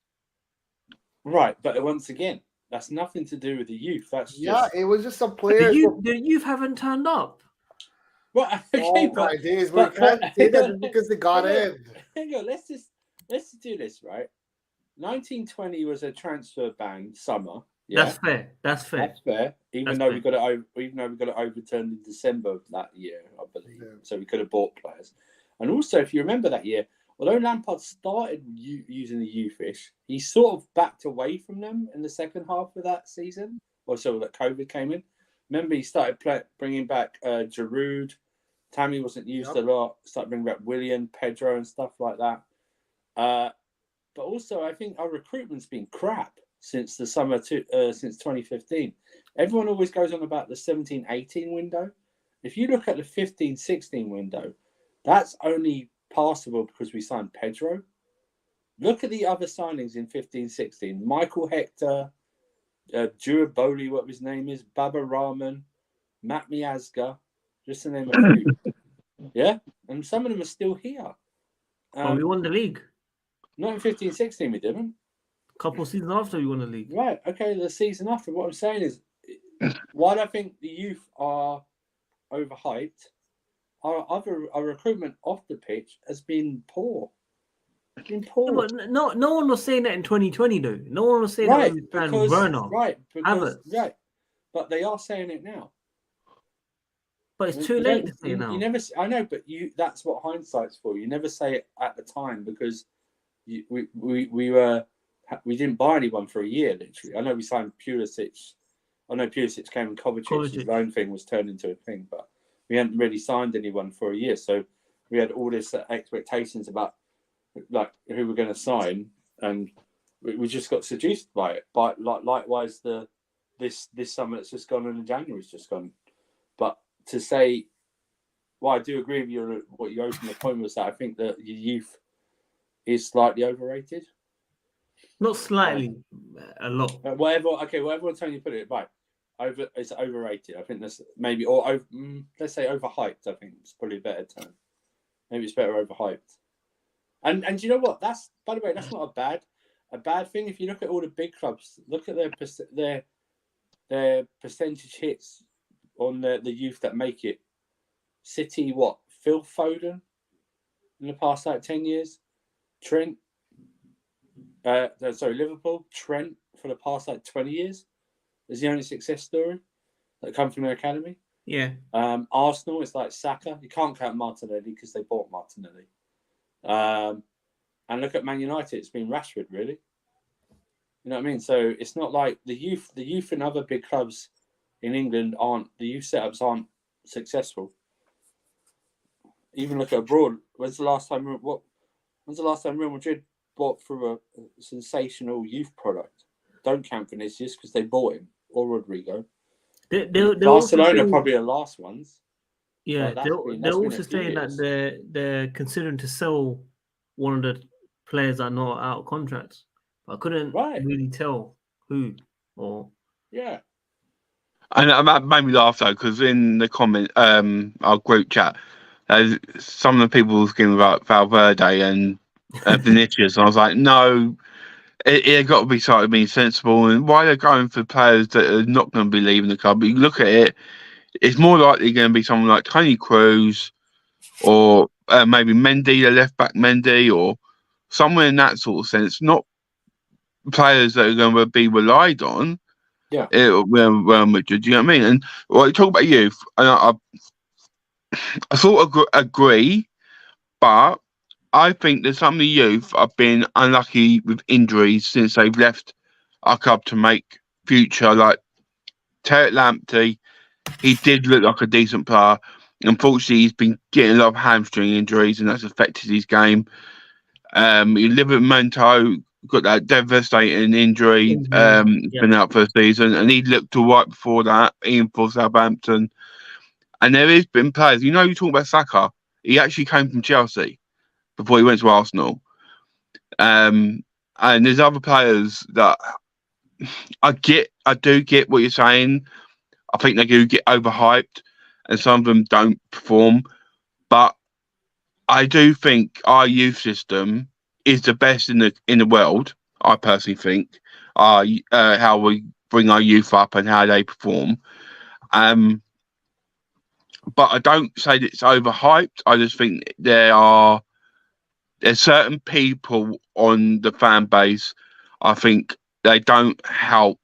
Right, but once again, that's nothing to do with the youth. That's it was just some players. The youth haven't turned up. Right, okay, my days, we can't say that because they got in. Hang on, let's just do this, right? 1920 was a transfer ban summer. Yeah? That's fair. Even though we got it overturned in December of that year, I believe. Yeah. So we could have bought players. And also, if you remember that year, although Lampard started using the youth-ish, he sort of backed away from them in the second half of that season. Or so that COVID came in. Remember, he started bringing back Giroud. Tammy wasn't used a lot. Started bringing back Willian, Pedro, and stuff like that. But also, I think our recruitment's been crap since the summer since 2015. Everyone always goes on about the 17-18 window. If you look at the 15-16 window, that's only passable because we signed Pedro. Look at the other signings in 15-16. Michael Hector, Jura Bowley, what his name is, Baba Rahman, Matt Miazga, just to name a few. Yeah? And some of them are still here. We won the league. Not in 15-16, we didn't. A couple seasons after we won the league. Right, okay, the season after. What I'm saying is, while I think the youth are overhyped, our recruitment off the pitch has been poor. It's been poor. No, no one was saying that in 2020, though. No one was saying that when we signed Werner. But they are saying it now. But it's too late to say now. I know, but that's what hindsight's for. You never say it at the time because we we didn't buy anyone for a year. Literally, I know we signed Pulisic. I know Pulisic came and Kovacic's loan thing was turned into a thing, but we hadn't really signed anyone for a year. So we had all this expectations about like who we're going to sign, and we just got seduced by it. But likewise, this summer that's just gone and in January's just gone. But to say, well, I do agree with you. What you opened the point was that I think that your youth is slightly overrated. Not slightly, a lot. Whatever time you put it, right? It's overrated. I think that's maybe, or over, let's say overhyped. I think it's probably a better term. Maybe it's better overhyped. And you know what? That's, by the way, that's not a bad thing. If you look at all the big clubs, look at their percentage hits on the youth that make it. City, what? Phil Foden in the past 10 years. Trent. Liverpool. Trent for the past 20 years is the only success story that come from their academy. Yeah. Arsenal, it's like Saka. You can't count Martinelli because they bought Martinelli. And look at Man United. It's been Rashford, really. You know what I mean? So it's not like the youth in other big clubs in England the youth setups aren't successful. Even look at abroad. When's the last time Real Madrid bought through a sensational youth product? Don't count Vinicius because they bought him, or Rodrigo. Barcelona probably the last ones. Yeah, they're also saying that they're considering to sell one of the players that are not out of contracts. I couldn't really tell who or. Yeah. And that made me laugh though, because in the comment, our group chat, some of the people were talking about Valverde and Vinicius, and I was like, no, it got to be starting being sensible. And why they're going for players that are not going to be leaving the club? But you look at it, it's more likely going to be someone like Toni Kroos or maybe Mendy, the left back Mendy, or somewhere in that sort of sense. Not players that are going to be relied on. Yeah. Real Madrid, do you know what I mean? And well, talk about youth, and I sort of agree, but I think that some of the youth have been unlucky with injuries since they've left our club to make future. Like Tarek Lamptey, he did look like a decent player. Unfortunately, he's been getting a lot of hamstring injuries, and that's affected his game. Livramento got that devastating injury. Been out for a season, and he looked all right before that, even for Southampton. And there has been players. You talk about Saka. He actually came from Chelsea before he went to Arsenal. And there's other players that I do get what you're saying. I think they do get overhyped, and some of them don't perform. But I do think our youth system is the best in the world. I personally think how we bring our youth up and how they perform. But I don't say that it's overhyped. I just think there's certain people on the fan base. I think they don't help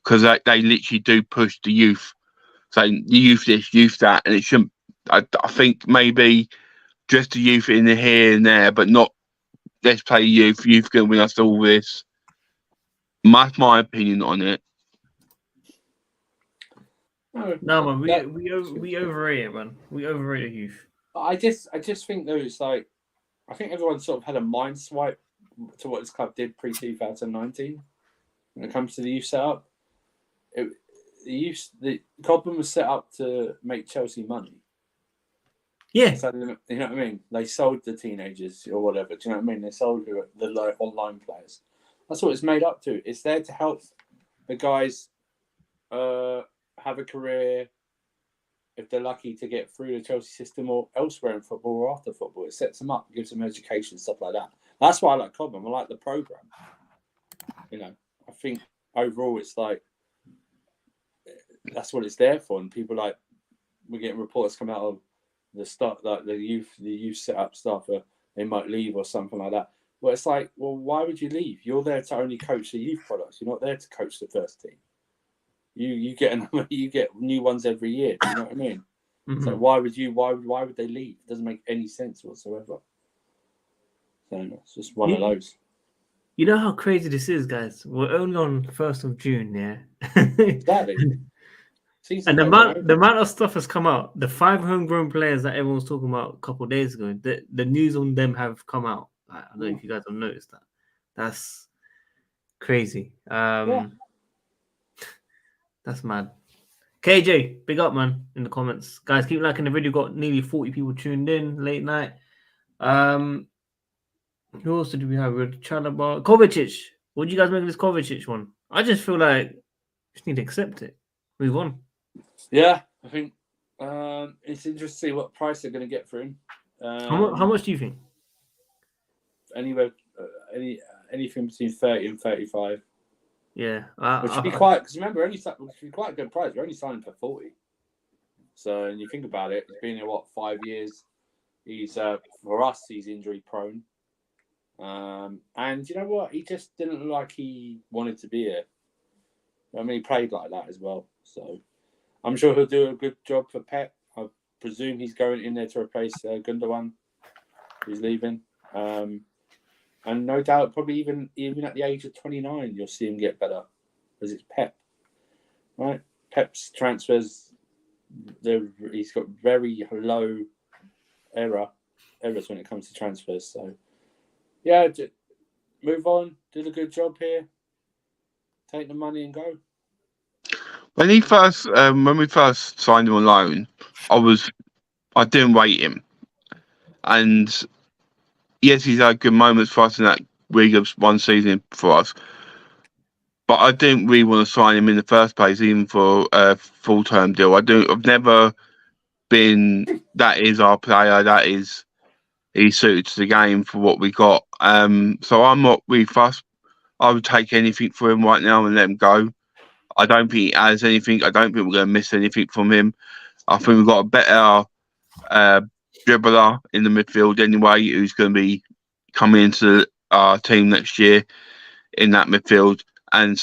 because they literally do push the youth, saying youth this, youth that, and it shouldn't. I think maybe just the youth in the here and there, but not let's play youth. Youth can win us all this. That's my opinion on it. No, man, we overrate it, man. We overrate the youth. I just think though it's like I think everyone sort of had a mind swipe to what this club did pre-2019 when it comes to the youth setup. The Cobham was set up to make Chelsea money. Yeah. So, you know what I mean? They sold the teenagers or whatever. Do you know what I mean? They sold the online players. That's what it's made up to. It's there to help the guys have a career if they're lucky to get through the Chelsea system or elsewhere in football or after football. It sets them up, gives them education, stuff like that. That's why I like Cobham. I like the program. I think overall it's like that's what it's there for. And people we're getting reports come out of the start, like the youth set up stuff, they might leave or something like that. Well, it's like, well, why would you leave? You're there to only coach the youth products. You're not there to coach the first team. You get new ones every year. Do you know what I mean? Mm-hmm. So why would they leave? It doesn't make any sense whatsoever. So it's just one of those. You know how crazy this is, guys. We're only on 1st of June, yeah. Exactly. Season And the days are amount the over. amount of stuff has come out. The 5 homegrown players that everyone was talking about a couple of days ago. The news on them have come out. I don't know if you guys have noticed that. That's crazy. Yeah. That's mad. KJ, big up, man, in the comments. Guys, keep liking the video. Got nearly 40 people tuned in late night. Who else did we have? We had Chalaba. Kovacic. What do you guys make of this Kovacic one? I just feel like just need to accept it. Move on. Yeah, I think it's interesting to see what price they're going to get for him. How much do you think? Anywhere, anything between 30 and 35. Yeah, Which should be quite, because remember, which should be quite a good price. We're only signing for 40. So, and you think about it, he's been here, 5 years? He's, for us, he's injury prone. And you know what? He just didn't look like he wanted to be here. I mean, he played like that as well. So, I'm sure he'll do a good job for Pep. I presume he's going in there to replace Gundogan, who's leaving. And no doubt, probably even at the age of 29, you'll see him get better, because it's Pep, right? Pep's transfers, he's got very low errors when it comes to transfers. So, yeah, move on, do the good job here, take the money and go. When we first signed him on loan, I didn't rate him, and yes, he's had good moments for us in that League of one season for us. But I didn't really want to sign him in the first place, even for a full-term deal. I've never been. That is our player. He's suited to the game for what we got. So I'm not really fussed. I would take anything for him right now and let him go. I don't think he has anything. I don't think we're going to miss anything from him. I think we've got a better dribbler in the midfield anyway, who's going to be coming into our team next year in that midfield, and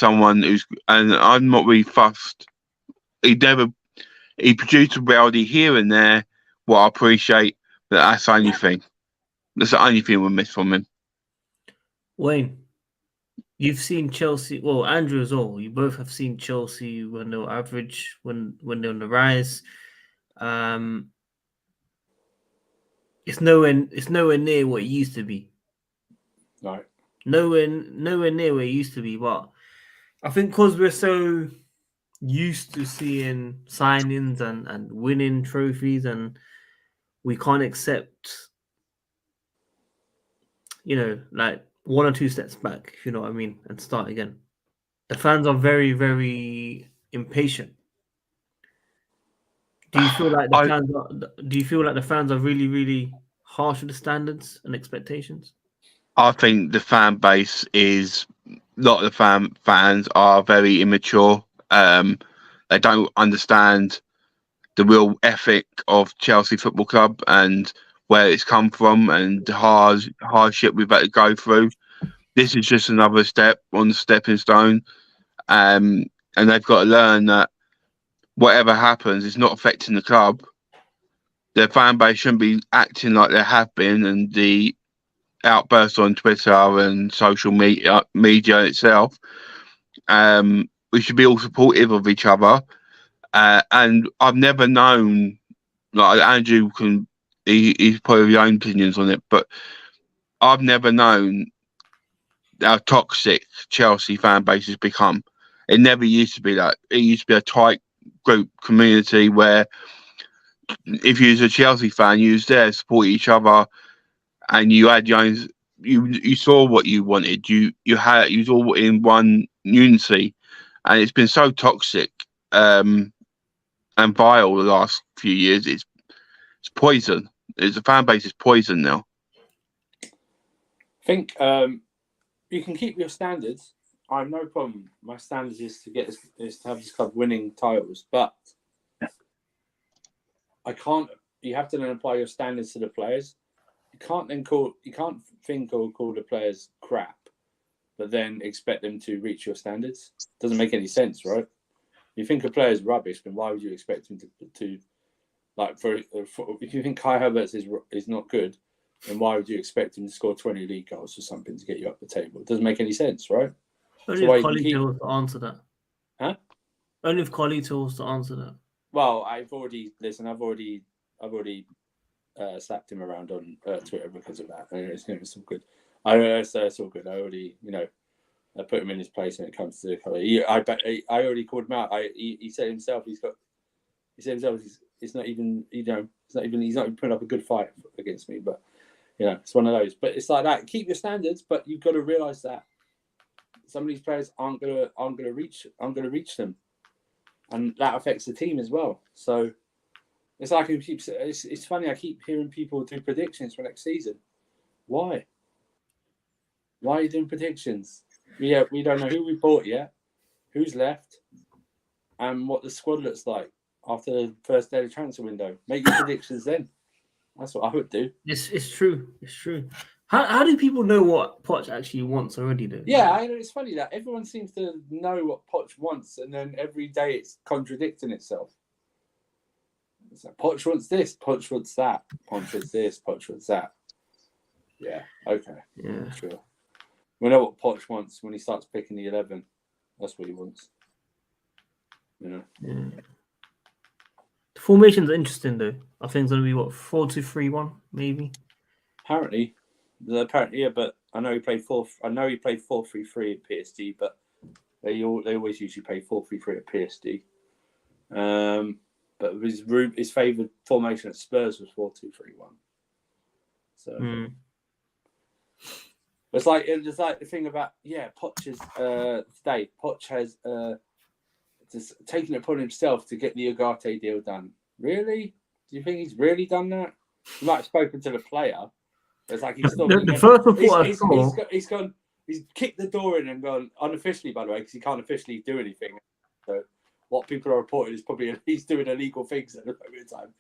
I'm not really fussed. He produced a reality here and there, what I appreciate, but that's the only thing. That's the only thing we miss from him. Wayne, you've seen Chelsea. Well, Andrew as well. You both have seen Chelsea when they're average, when they're on the rise. It's nowhere near what it used to be. Right. Nowhere near where it used to be. But I think because we're so used to seeing signings and winning trophies, and we can't accept, like 1 or 2 steps back, if you know what I mean, and start again. The fans are very, very impatient. Do you feel like the fans are really, really harsh with the standards and expectations? I think the fan base is a lot of the fans are very immature. They don't understand the real ethic of Chelsea Football Club and where it's come from and the hardship we've had to go through. This is just another step on the stepping stone, and they've got to learn that whatever happens is not affecting the club. Their fan base shouldn't be acting like they have been, and the outbursts on Twitter and social media itself. We should be all supportive of each other. And I've never known, like Andrew he's probably his own opinions on it, but I've never known how toxic Chelsea fan base has become. It never used to be that. It used to be a tight group community where if you was a Chelsea fan, you was there to support each other, and you had your own. You saw what you wanted. You was all in one unity, and it's been so toxic and vile the last few years. It's poison. The fan base is poison now. I think you can keep your standards. I have no problem. My standards is to have this club winning titles, but I can't. You have to then apply your standards to the players. You can't think or call the players crap, but then expect them to reach your standards. Doesn't make any sense, right? You think a player's rubbish, then why would you expect him to like if you think Kai Havertz is not good, And why would you expect him to score 20 league goals or something to get you up the table? It doesn't make any sense, right? Only why if you can keep- Carlito was to answer that. Huh? Only if Carlito was to answer that. Well, I've already slapped him around on Twitter because of that. It's all good. It's all good. I already, I put him in his place when it comes to colour. I already called him out. He said himself he's not even putting up a good fight against me. But it's one of those. But it's like that. Keep your standards, but you've got to realise that some of these players aren't gonna reach them, and that affects the team as well. So it's like it's funny. I keep hearing people do predictions for next season. Why? Why are you doing predictions? We don't know who we bought yet, who's left, and what the squad looks like after the first day of the transfer window. Make your predictions then. That's what I would do. It's true. It's true. How do people know what Poch actually wants already, though? Yeah, I know it's funny that everyone seems to know what Poch wants, and then every day it's contradicting itself. It's like, Poch wants this, Poch wants that, Poch wants this, Poch wants that. Yeah, okay. Yeah. Sure. We know what Poch wants when he starts picking the 11. That's what he wants. Yeah. The formation's interesting, though. I think it's going to be, 4-2-3-1, maybe? Apparently, yeah, but I know he played 4-3-3 at PSG, but they always usually play 4-3-3 at PSG. But his favoured formation at Spurs was 4-2-3-1. So it's like the thing about Poch is today. Poch has just taken it upon himself to get the Ugarte deal done. Really? Do you think he's really done that? He might have spoken to the player. It's like he's still. The first report I saw, he's kicked the door in and gone unofficially, by the way, because he can't officially do anything. So what people are reporting is probably he's doing illegal things at the moment in time.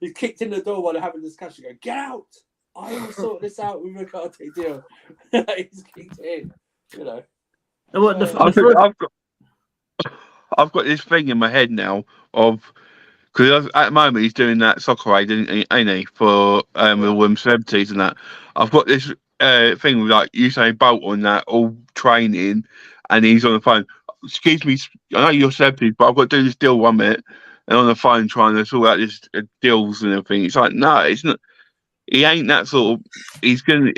He's kicked in the door while they're having a discussion. Going, get out! I will sort this out with a Ugarte deal. He's kicked in. I've got this thing in my head now of because at the moment he's doing that soccer aid, ain't he, for the women's celebrities and that. I've got this thing with like Usain Bolt on that all training, and he's on the phone. Excuse me, I know you're celebrities, but I've got to do this deal 1 minute, and on the phone trying to sort out this deals and everything. It's like no, it's not. He ain't that sort of. He's gonna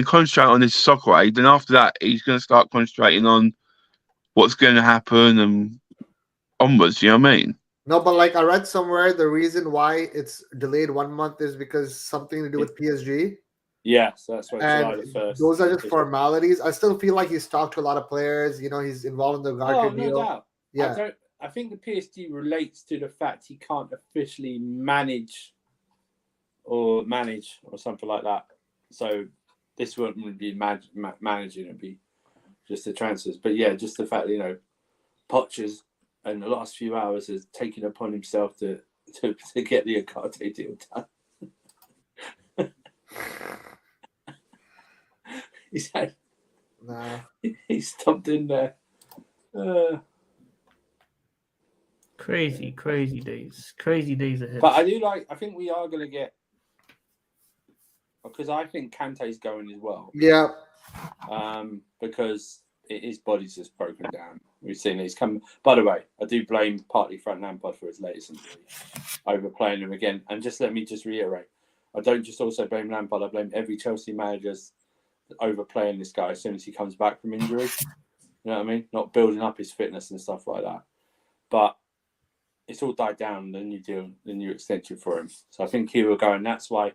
concentrate on this soccer aid, and after that, he's gonna start concentrating on what's going to happen and onwards. You know what I mean? No, but like I read somewhere, the reason why it's delayed 1 month is because something to do with PSG. Yeah, so that's why July And the 1st. those are just formalities. I still feel like he's talked to a lot of players. He's involved in the Ugarte deal. No doubt. Yeah. I think the PSG relates to the fact he can't officially manage or something like that. So this wouldn't be managing, it'd be just the transfers. But yeah, just the fact that, Poch in the last few hours has taken upon himself to get the Ugarte deal done. He's stopped in there. Crazy days ahead. But I think we are going to get, because I think Kante's going as well. Yeah. Because his body's just broken down. We've seen it. He's come. By the way, I do blame partly Frank Lampard for his latest injury, overplaying him again. And let me reiterate, I don't just also blame Lampard. I blame every Chelsea manager's overplaying this guy as soon as he comes back from injury. You know what I mean? Not building up his fitness and stuff like that. But it's all died down. The new extension for him. So I think he will go, and that's why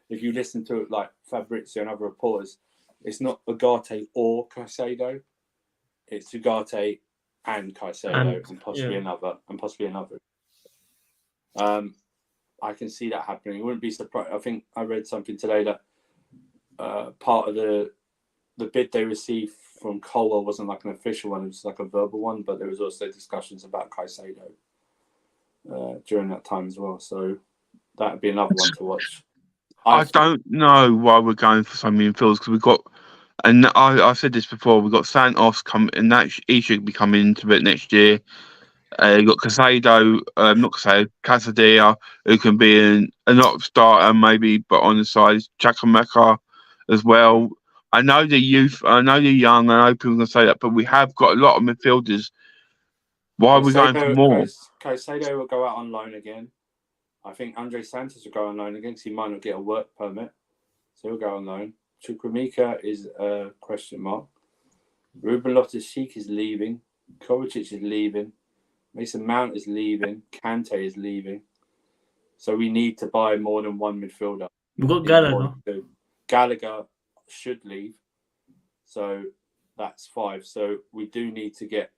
if you listen to it like Fabrizio and other reporters, it's not Ugarte or Caicedo. It's Ugarte and Caicedo and possibly another. I can see that happening. I wouldn't be surprised. I think I read something today that part of the bid they received from Colwell wasn't like an official one; it was like a verbal one. But there was also discussions about Caicedo during that time as well. So that would be another one to watch. I don't know why we're going for so many midfielders because we've got, and I said this before, we've got Santos coming, and he should be coming into it next year. You've got Casado, not Casado, Casadilla, who can be an op starter maybe, but on the side, Chakameka as well. I know the youth, I know the young, I know people can say that, but we have got a lot of midfielders. Why are we going for more? Caicedo will go out on loan again. I think Andre Santos will go on loan again because he might not get a work permit. So he'll go on loan. Chukwuemeka is a question mark. Ruben Loftus-Cheek is leaving. Kovacic is leaving. Mason Mount is leaving. Kante is leaving. So we need to buy more than one midfielder. We've got Gallagher. Gallagher should leave. So that's 5. So we do need to get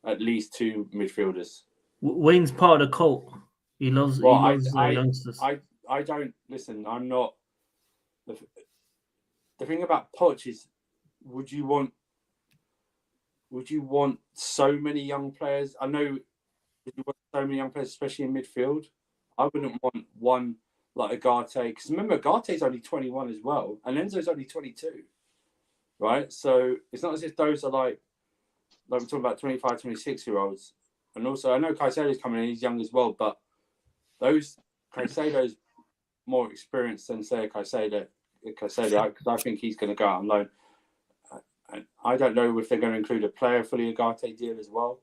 at least 2 midfielders. Wayne's part of the cult. He loves youngsters. I don't listen. I'm not. The thing about Poch is, would you want so many young players? I know you want so many young players, especially in midfield. I wouldn't want one like Agate, because remember, Agate's only 21 as well, and Enzo's only 22, right? So it's not as if those are like we're talking about 25, 26-year-olds. And also, I know Caicedo's coming in, he's young as well, but Caicedo's more experienced than, say, Caicedo, because I think he's going to go out on loan. And I don't know if they're going to include a player for the Agate deal as well,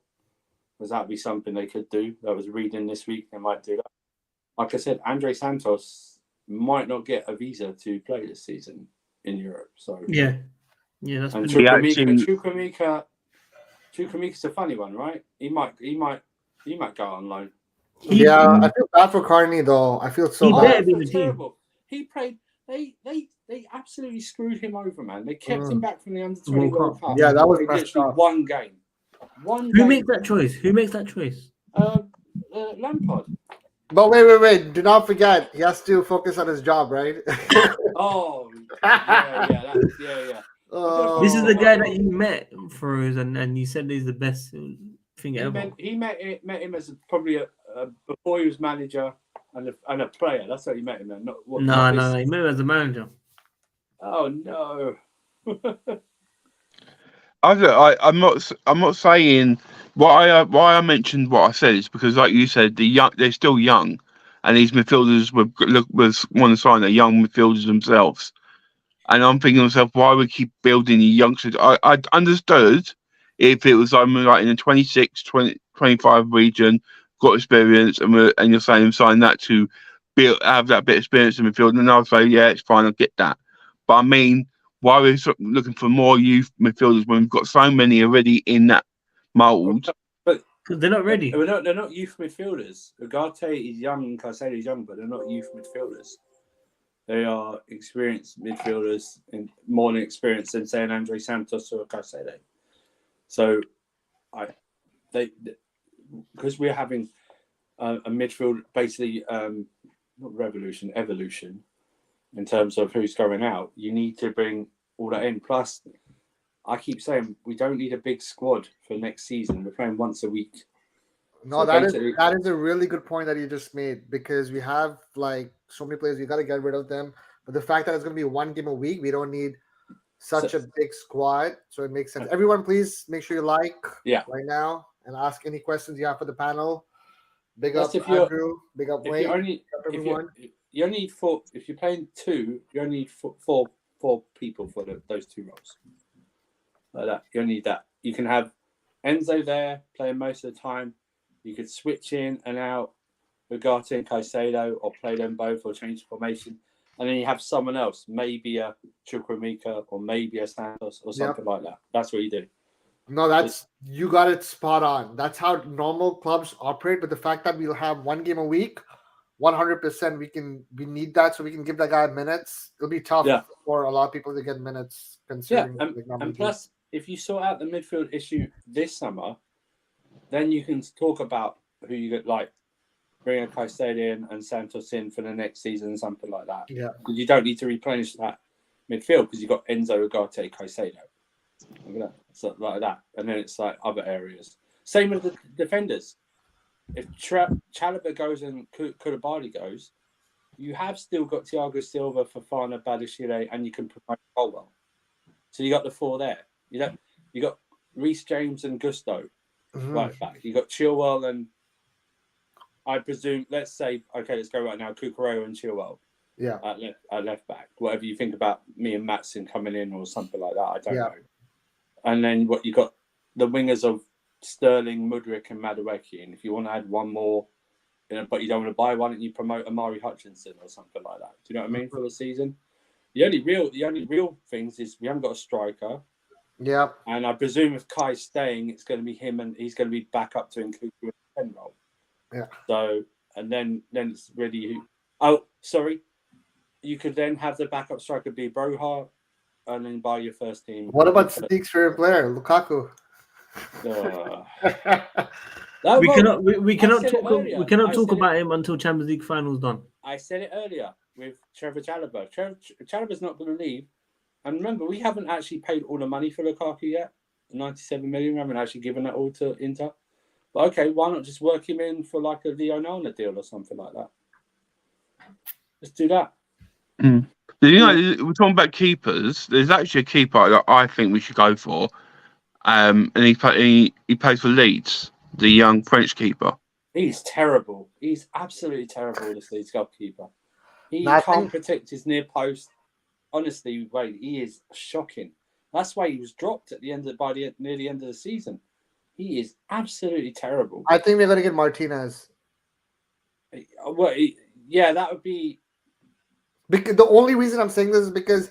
because that would be something they could do. I was reading this week, they might do that. Like I said, Andre Santos might not get a visa to play this season in Europe. So yeah, that's and Chukwuemeka's a funny one, right? He might go on loan. Yeah, I feel bad for Carney though. I feel so bad. Terrible. He played. They absolutely screwed him over, man. They kept him back from the under-20 World Cup. Yeah, that was literally one game. Who makes that choice? Lampard. But wait! Do not forget, he has to focus on his job, right? Oh, yeah. This is the guy that you met for us, and you said he's the best thing ever. He met him as probably before he was manager and a player. That's how he met him. Then. No, he met him as a manager. Oh no. I'm not saying why I mentioned what I said is because, like you said, they're still young, and these midfielders was want to sign their young midfielders themselves. And I'm thinking to myself, why we keep building the youngsters? I understood if it was like in the 26, 25 region, got experience, and you're saying sign that to have that bit of experience in midfield, and I'll say, yeah, it's fine, I'll get that. But I mean, why are we looking for more youth midfielders when we've got so many already in that mould? But they're not ready. They're not youth midfielders. Agate is young and Caicedo is young, but they're not youth midfielders. They are experienced midfielders, and more experienced than, say, an Andre Santos or a Caicedo. So, because we're having a midfield basically not evolution in terms of who's going out. You need to bring all that in. Plus, I keep saying we don't need a big squad for next season. We're playing once a week. No, so that is a really good point that you just made, because we have like so many players, we got to get rid of them. But the fact that it's going to be one game a week, we don't need such a big squad, so it makes sense. Everyone, please make sure you like right now and ask any questions you have for the panel. Big up Andrew, big up Wayne, big up everyone. You only need 4. If you're playing 2, you only need four people for those 2 roles. Like that, you only need that. You can have Enzo there playing most of the time. You could switch in and out Agate and Caicedo, or play them both, or change the formation. And then you have someone else, maybe a Chukwuemeka or maybe a Santos or something like that. That's what you do. No, you got it spot on. That's how normal clubs operate. But the fact that we'll have one game a week, 100%, we need that so we can give that guy minutes. It'll be tough for a lot of people to get minutes. Considering and plus, if you sort out the midfield issue this summer, then you can talk about who you get, like bring a Caicedo in and Santos in for the next season, something like that. Yeah, because you don't need to replenish that midfield because you've got Enzo, Agate, Caicedo. Look at that, so like that, and then it's like other areas. Same with the defenders. If Chalobah goes and Koulibaly goes, you have still got Thiago Silva, Fofana, Badiashile, and you can promote Colwell. So you got the 4 there. You got Reece James and Gusto. right back. You got Chilwell and I presume, let's say, okay, let's go right now. Cucurella and Chilwell. Yeah. At left back. Whatever you think about me and Matson coming in or something like that, I don't Yeah. know. And then what you got the wingers of Sterling, Mudryk, and Madueke. And if you want to add one more, but you don't want to buy one, and you promote Amari Hutchinson or something like that. Do you know what I mean for the season? The only real things is we haven't got a striker. Yeah. And I presume if Kai's staying, it's going to be him, and he's going to be back up to include the 10 role. Yeah. So, and then it's really who. Oh, sorry. You could then have the backup striker be Broha, and then buy your first team. What about Sadiq's favorite player, Lukaku? We cannot talk about him until Champions League finals done. I said it earlier with Trevor Chalobah. Chalobah's not going to leave. And remember, we haven't actually paid all the money for Lukaku yet. 97 million. We haven't actually given that all to Inter. But okay, why not just work him in for like a Leo Nana deal or something like that? Let's do that. You know, we're talking about keepers. There's actually a keeper that I think we should go for. And he plays for Leeds, the young French keeper. He's terrible. He's absolutely terrible, this Leeds goalkeeper. He can't protect his near post. Honestly, wait, he is shocking. That's why he was dropped at the end near the end of the season. He is absolutely terrible. I think we're going to get Martinez. Well, yeah, that would be. Because the only reason I'm saying this is because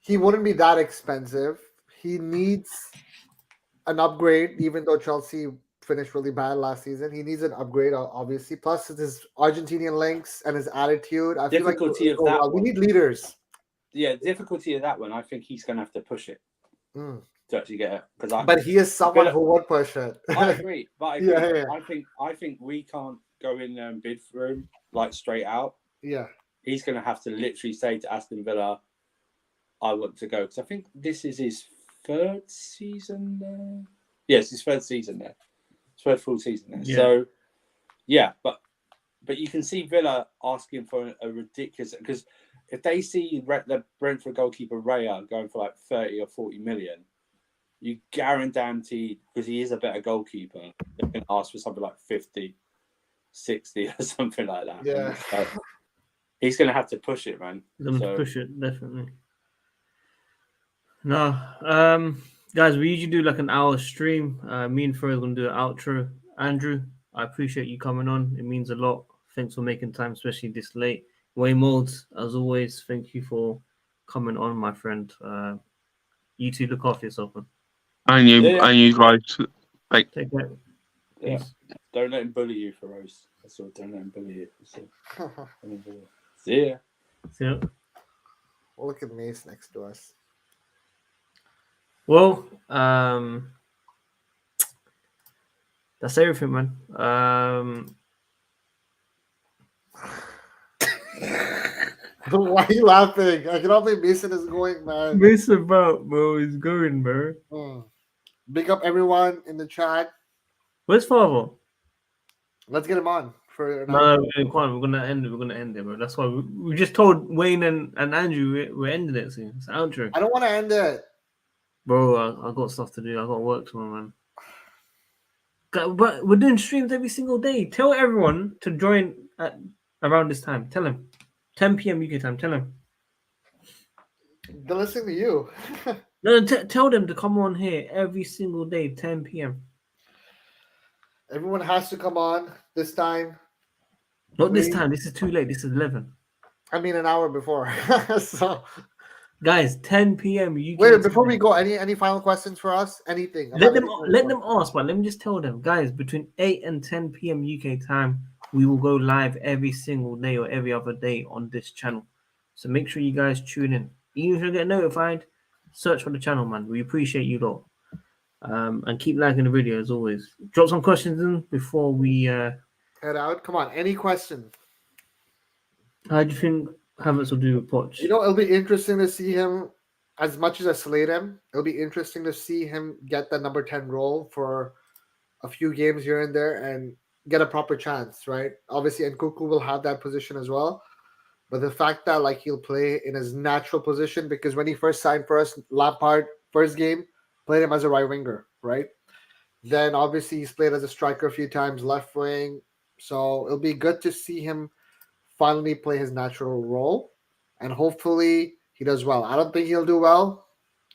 he wouldn't be that expensive. He needs an upgrade, even though Chelsea finished really bad last season. He needs an upgrade, obviously. Plus, his Argentinian links and his attitude. I feel like we need leaders. Yeah, difficulty of that one. I think he's going to have to push it to actually get it. But he is someone who would push it. I agree. But Yeah. I think we can't go in there and bid for him like straight out. Yeah. He's going to have to literally say to Aston Villa, I want to go. Because I think this is his third season there. Yes, his third season there. His third full season there. Yeah. So, yeah, but you can see Villa asking for a ridiculous... Because if they see the Brentford goalkeeper Raya going for like 30 or 40 million, you guarantee, because he is a better goalkeeper, they can ask for something like 50, 60 or something like that. Yeah. He's going to have to push it, man. He's going to push it, definitely. No, guys, we usually do like an hour stream. Me and Fred are going to do an outro. Andrew, I appreciate you coming on. It means a lot. Thanks for making time, especially this late. Wayne Molds, as always, thank you for coming on, my friend. You two look after yourself, man. And you guys. Take care. Yeah. Don't let him bully you, Feroz. That's all. Don't let him bully you. See ya. See ya. We'll look at Mace next to us. Well, that's everything, man. Why are you laughing? I cannot believe Mason is going, man. Mason about, bro. He's going, bro. Big up everyone in the chat. Where's Father? Let's get him on. We're gonna end it. We're gonna end it, bro. That's why we just told Wayne and Andrew we're ending it soon. It's outro. I don't want to end it, bro. I got stuff to do. I got work tomorrow, man. But we're doing streams every single day. Tell everyone to join at around this time. Tell them 10 p.m. UK time. Tell them. They're listening to you. No, tell them to come on here every single day, 10 p.m. Everyone has to come on this time. Not this time. This is too late. This is 11. I mean, an hour before. So, guys, 10 p.m. UK. Wait, before we go, any final questions for us? Anything? Let them ask, but let me just tell them, guys. Between 8 and 10 p.m. UK time, we will go live every single day or every other day on this channel. So make sure you guys tune in. Even if you get notified, search for the channel, man. We appreciate you lot. And keep liking the video as always. Drop some questions in before we head out. Come on, any questions? How do you think Havertz will do with Poch? You know, it'll be interesting to see him. As much as I slate him, it'll be interesting to see him get the number 10 role for a few games here and there and get a proper chance, right? Obviously, Nkunku will have that position as well. But the fact that like he'll play in his natural position, because when he first signed for us, Lampard, first game, played him as a right winger, right? Then obviously he's played as a striker a few times, left wing. So it'll be good to see him finally play his natural role, and hopefully he does well. I don't think he'll do well,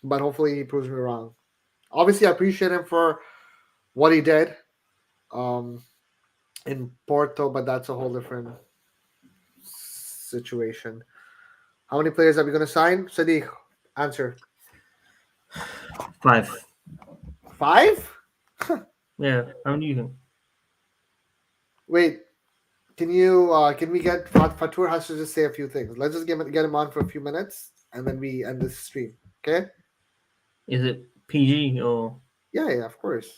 but hopefully he proves me wrong. Obviously, I appreciate him for what he did in Porto, but that's a whole different situation. How many players are we going to sign? Sadiq, answer. 5. 5? Yeah, how many do you think? Wait, can we get Fatur has to just say a few things. Let's just get him on for a few minutes and then we end this stream. Okay? Is it PG or? Yeah, of course.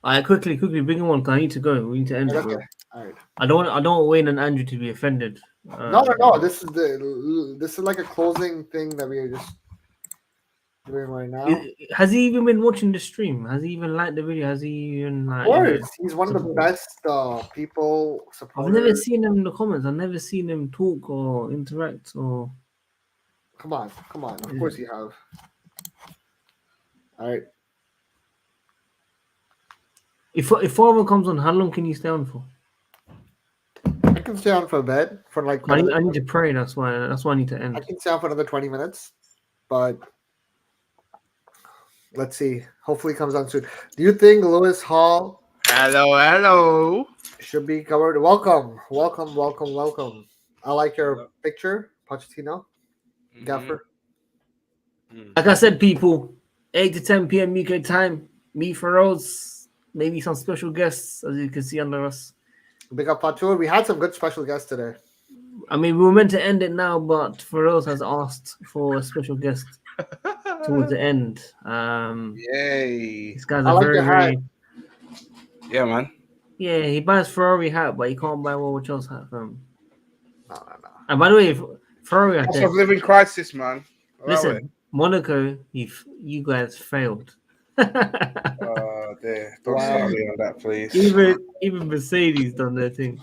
Alright, quickly, bring him on. 'Cause I need to go. We need to end it. Okay. Bro. All right. I don't want Wayne and Andrew to be offended. No. This is like a closing thing that we are just doing right now. Has he even been watching the stream? Has he even liked the video? Has he even like? Of course, he's one of the best people. I've never seen him in the comments. I've never seen him talk or interact or. Come on. Of course you have. All right. If Father comes on, how long can you stay on for? I can stay on for a bit for like. I need to pray. That's why I need to end. I can stay on for another 20 minutes, but let's see. Hopefully, he comes on soon. Do you think Lewis Hall? Hello. Should be covered. Welcome. I like your picture, Pochettino, Gaffer. Like I said, people, 8 to 10 p.m. UK time. Me, Feroz, maybe some special guests, as you can see under us. Big up Fatur. We had some good special guests today. I mean, we were meant to end it now, but Feroz has asked for a special guest towards the end. Yay. These guys are very. Yeah, man. Yeah, he buys Ferrari hat, but he can't buy WorldWideChels hat from him. No. And by the way, Ferrari hat. That's a living crisis, man. Listen, Monaco, you guys failed. Oh dear. Don't start me on that, please. Even Mercedes done their thing.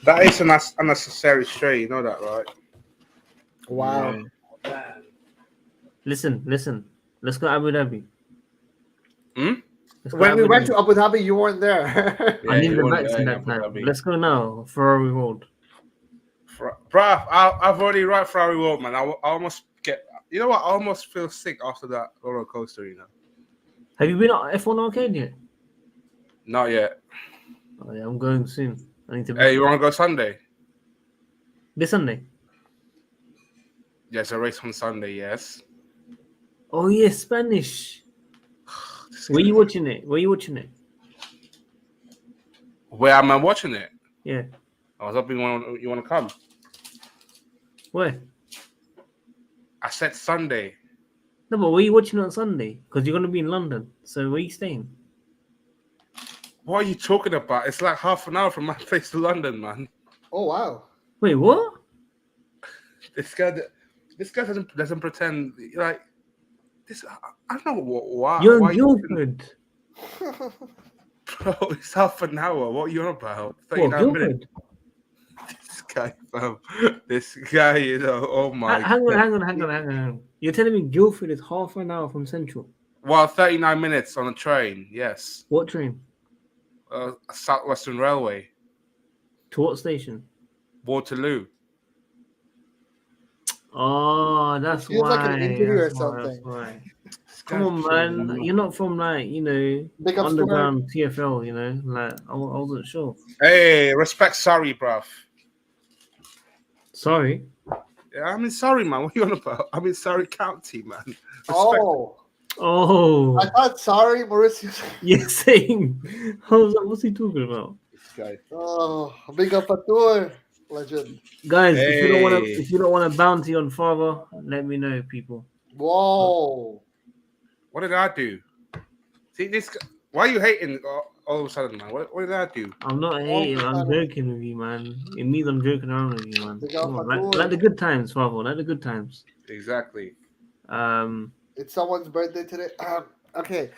That is an unnecessary stray, you know that, right? Wow. Yeah. Listen. Let's go Abu Dhabi. When we went to Abu Dhabi, you weren't there. I need the vaccine that time. Let's go now. Ferrari World. Bruh, I've already ride Ferrari World, man. I almost get. You know what? I almost feel sick after that roller coaster. You know. Have you been at F1 Arcade yet? Not yet. Oh yeah, I'm going soon. I need to. Hey, you want to go Sunday? This Sunday. Yes, a race on Sunday. Yes. Oh yeah, Spanish. Where you watching it? Where am I watching it? Yeah. I was hoping you want to come. Where? I said Sunday. No, but where you watching on Sunday? Because you're gonna be in London. So where you staying? What are you talking about? It's like half an hour from my place to London, man. Oh wow. Wait, what? This guy doesn't pretend like this. I don't know why. You're why in Guildford. Bro, it's half an hour. What are you on about? What, 39 minutes. Guildford? This guy, fam. This guy, you know. Oh my. Hang on. You're telling me Guildford is half an hour from Central? Well, 39 minutes on a train. Yes. What train? Southwestern Railway. To what station? Waterloo. Oh, that's Feels why. like an interview or That's something. why. Come on, man. You're not from like, Big up underground TFL, like I wasn't sure. Hey, respect Surrey, bruv. Sorry. Yeah, I'm in Surrey, man. What are you on about? I'm in Surrey County, man. Respect. Oh. I thought sorry, Mauricio. Yeah, same. I was like, what's he talking about? This guy. Oh, big up Fatur. Legend. Guys, Hey. if you don't want a bounty on Father, let me know, people. Whoa. What did I do? See this? Why are you hating all of a sudden, man? What did I do? I'm not hating, I'm joking with you, man. It means I'm joking around with you, man. Come on, Fatur. like the good times, Father. Like the good times. Exactly. It's someone's birthday today. Okay.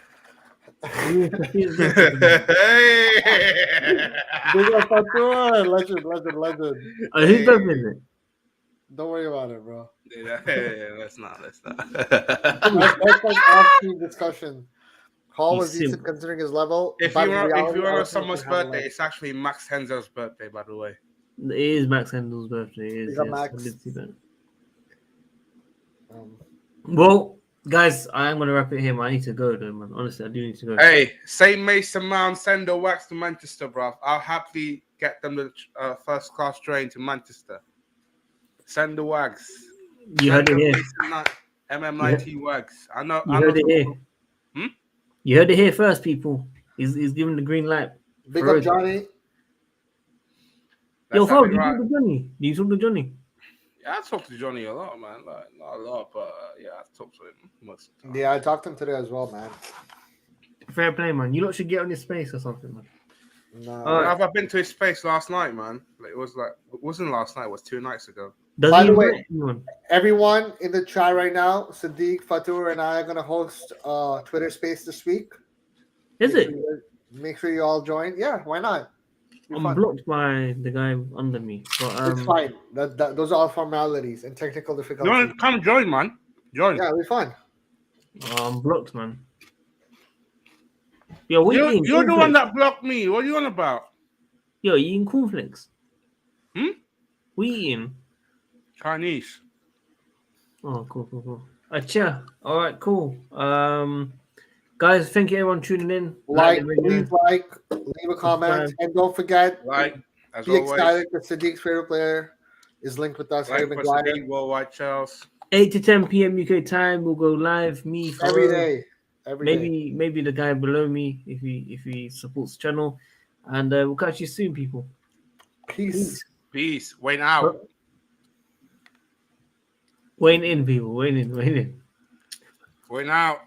Hey! Big up Fatur. Legend. Whose birthday is it? Don't worry about it, bro. Yeah, let's not. That's like off-team discussion. Hall was He's decent considering his level. If but you want reality, to know Arsenal someone's can have a birthday, leg. it's actually Max Henzel's birthday, by the way. It is Max Handel's birthday. It is, Big up, yes. Max. I did see that. Um, Well, guys, I am going to wrap it here. Man. I need to go, though, man. Honestly, I do need to go. Hey, St. Mason Mount, send the wax to Manchester, bruv. I'll happily get them the first class train to Manchester. Send the wags. You heard it here. MM19 wags. I know. You heard it here. Hmm? You heard it here first, people. He's giving the green light. big For up, Johnny. Yo, That's Fab, exactly you right. talk to Johnny? Do you talk to Johnny? Yeah, I talk to Johnny a lot, man. Like, not a lot, but yeah, I talk to him most of the time. Yeah, I talked to him today as well, man. Fair play, man. You lot should get on his space or something, man. No. All right. I've been to his space last night, man. Like, it wasn't last night. It was 2 nights ago. Does By he the way- invite anyone? Everyone in the chat right now, Sadiq, Fatur, and I are gonna host Twitter Space this week. Is it? Make sure you all join. Yeah, why not? Be I'm fun. blocked by the guy under me. But It's fine. Those are all formalities and technical You difficulties. want to come join, man? Join. Yeah, it'll be fun. I'm blocked, man. Yo, what you eating? You're the one Cornflakes? that blocked me. What are you on about? Yo, you eating cornflakes? Hmm? What you eating? Chinese. Oh, cool. Acha. All right, cool. Guys, thank you everyone tuning in. Like, the video. please leave a comment, Subscribe. and don't forget, Like, as be always, excited that Sadiq's favorite player is linked with us. Harry like for Maguire. Sadiq, WorldWideChels. 8 to 10 p.m. UK time. We'll go live. Me Every Farouk, day. Every day. maybe the guy below me if he supports the channel, and we'll catch you soon, people. Peace. Peace. Wait out. Wayne in, people. Wayne in. Wait out.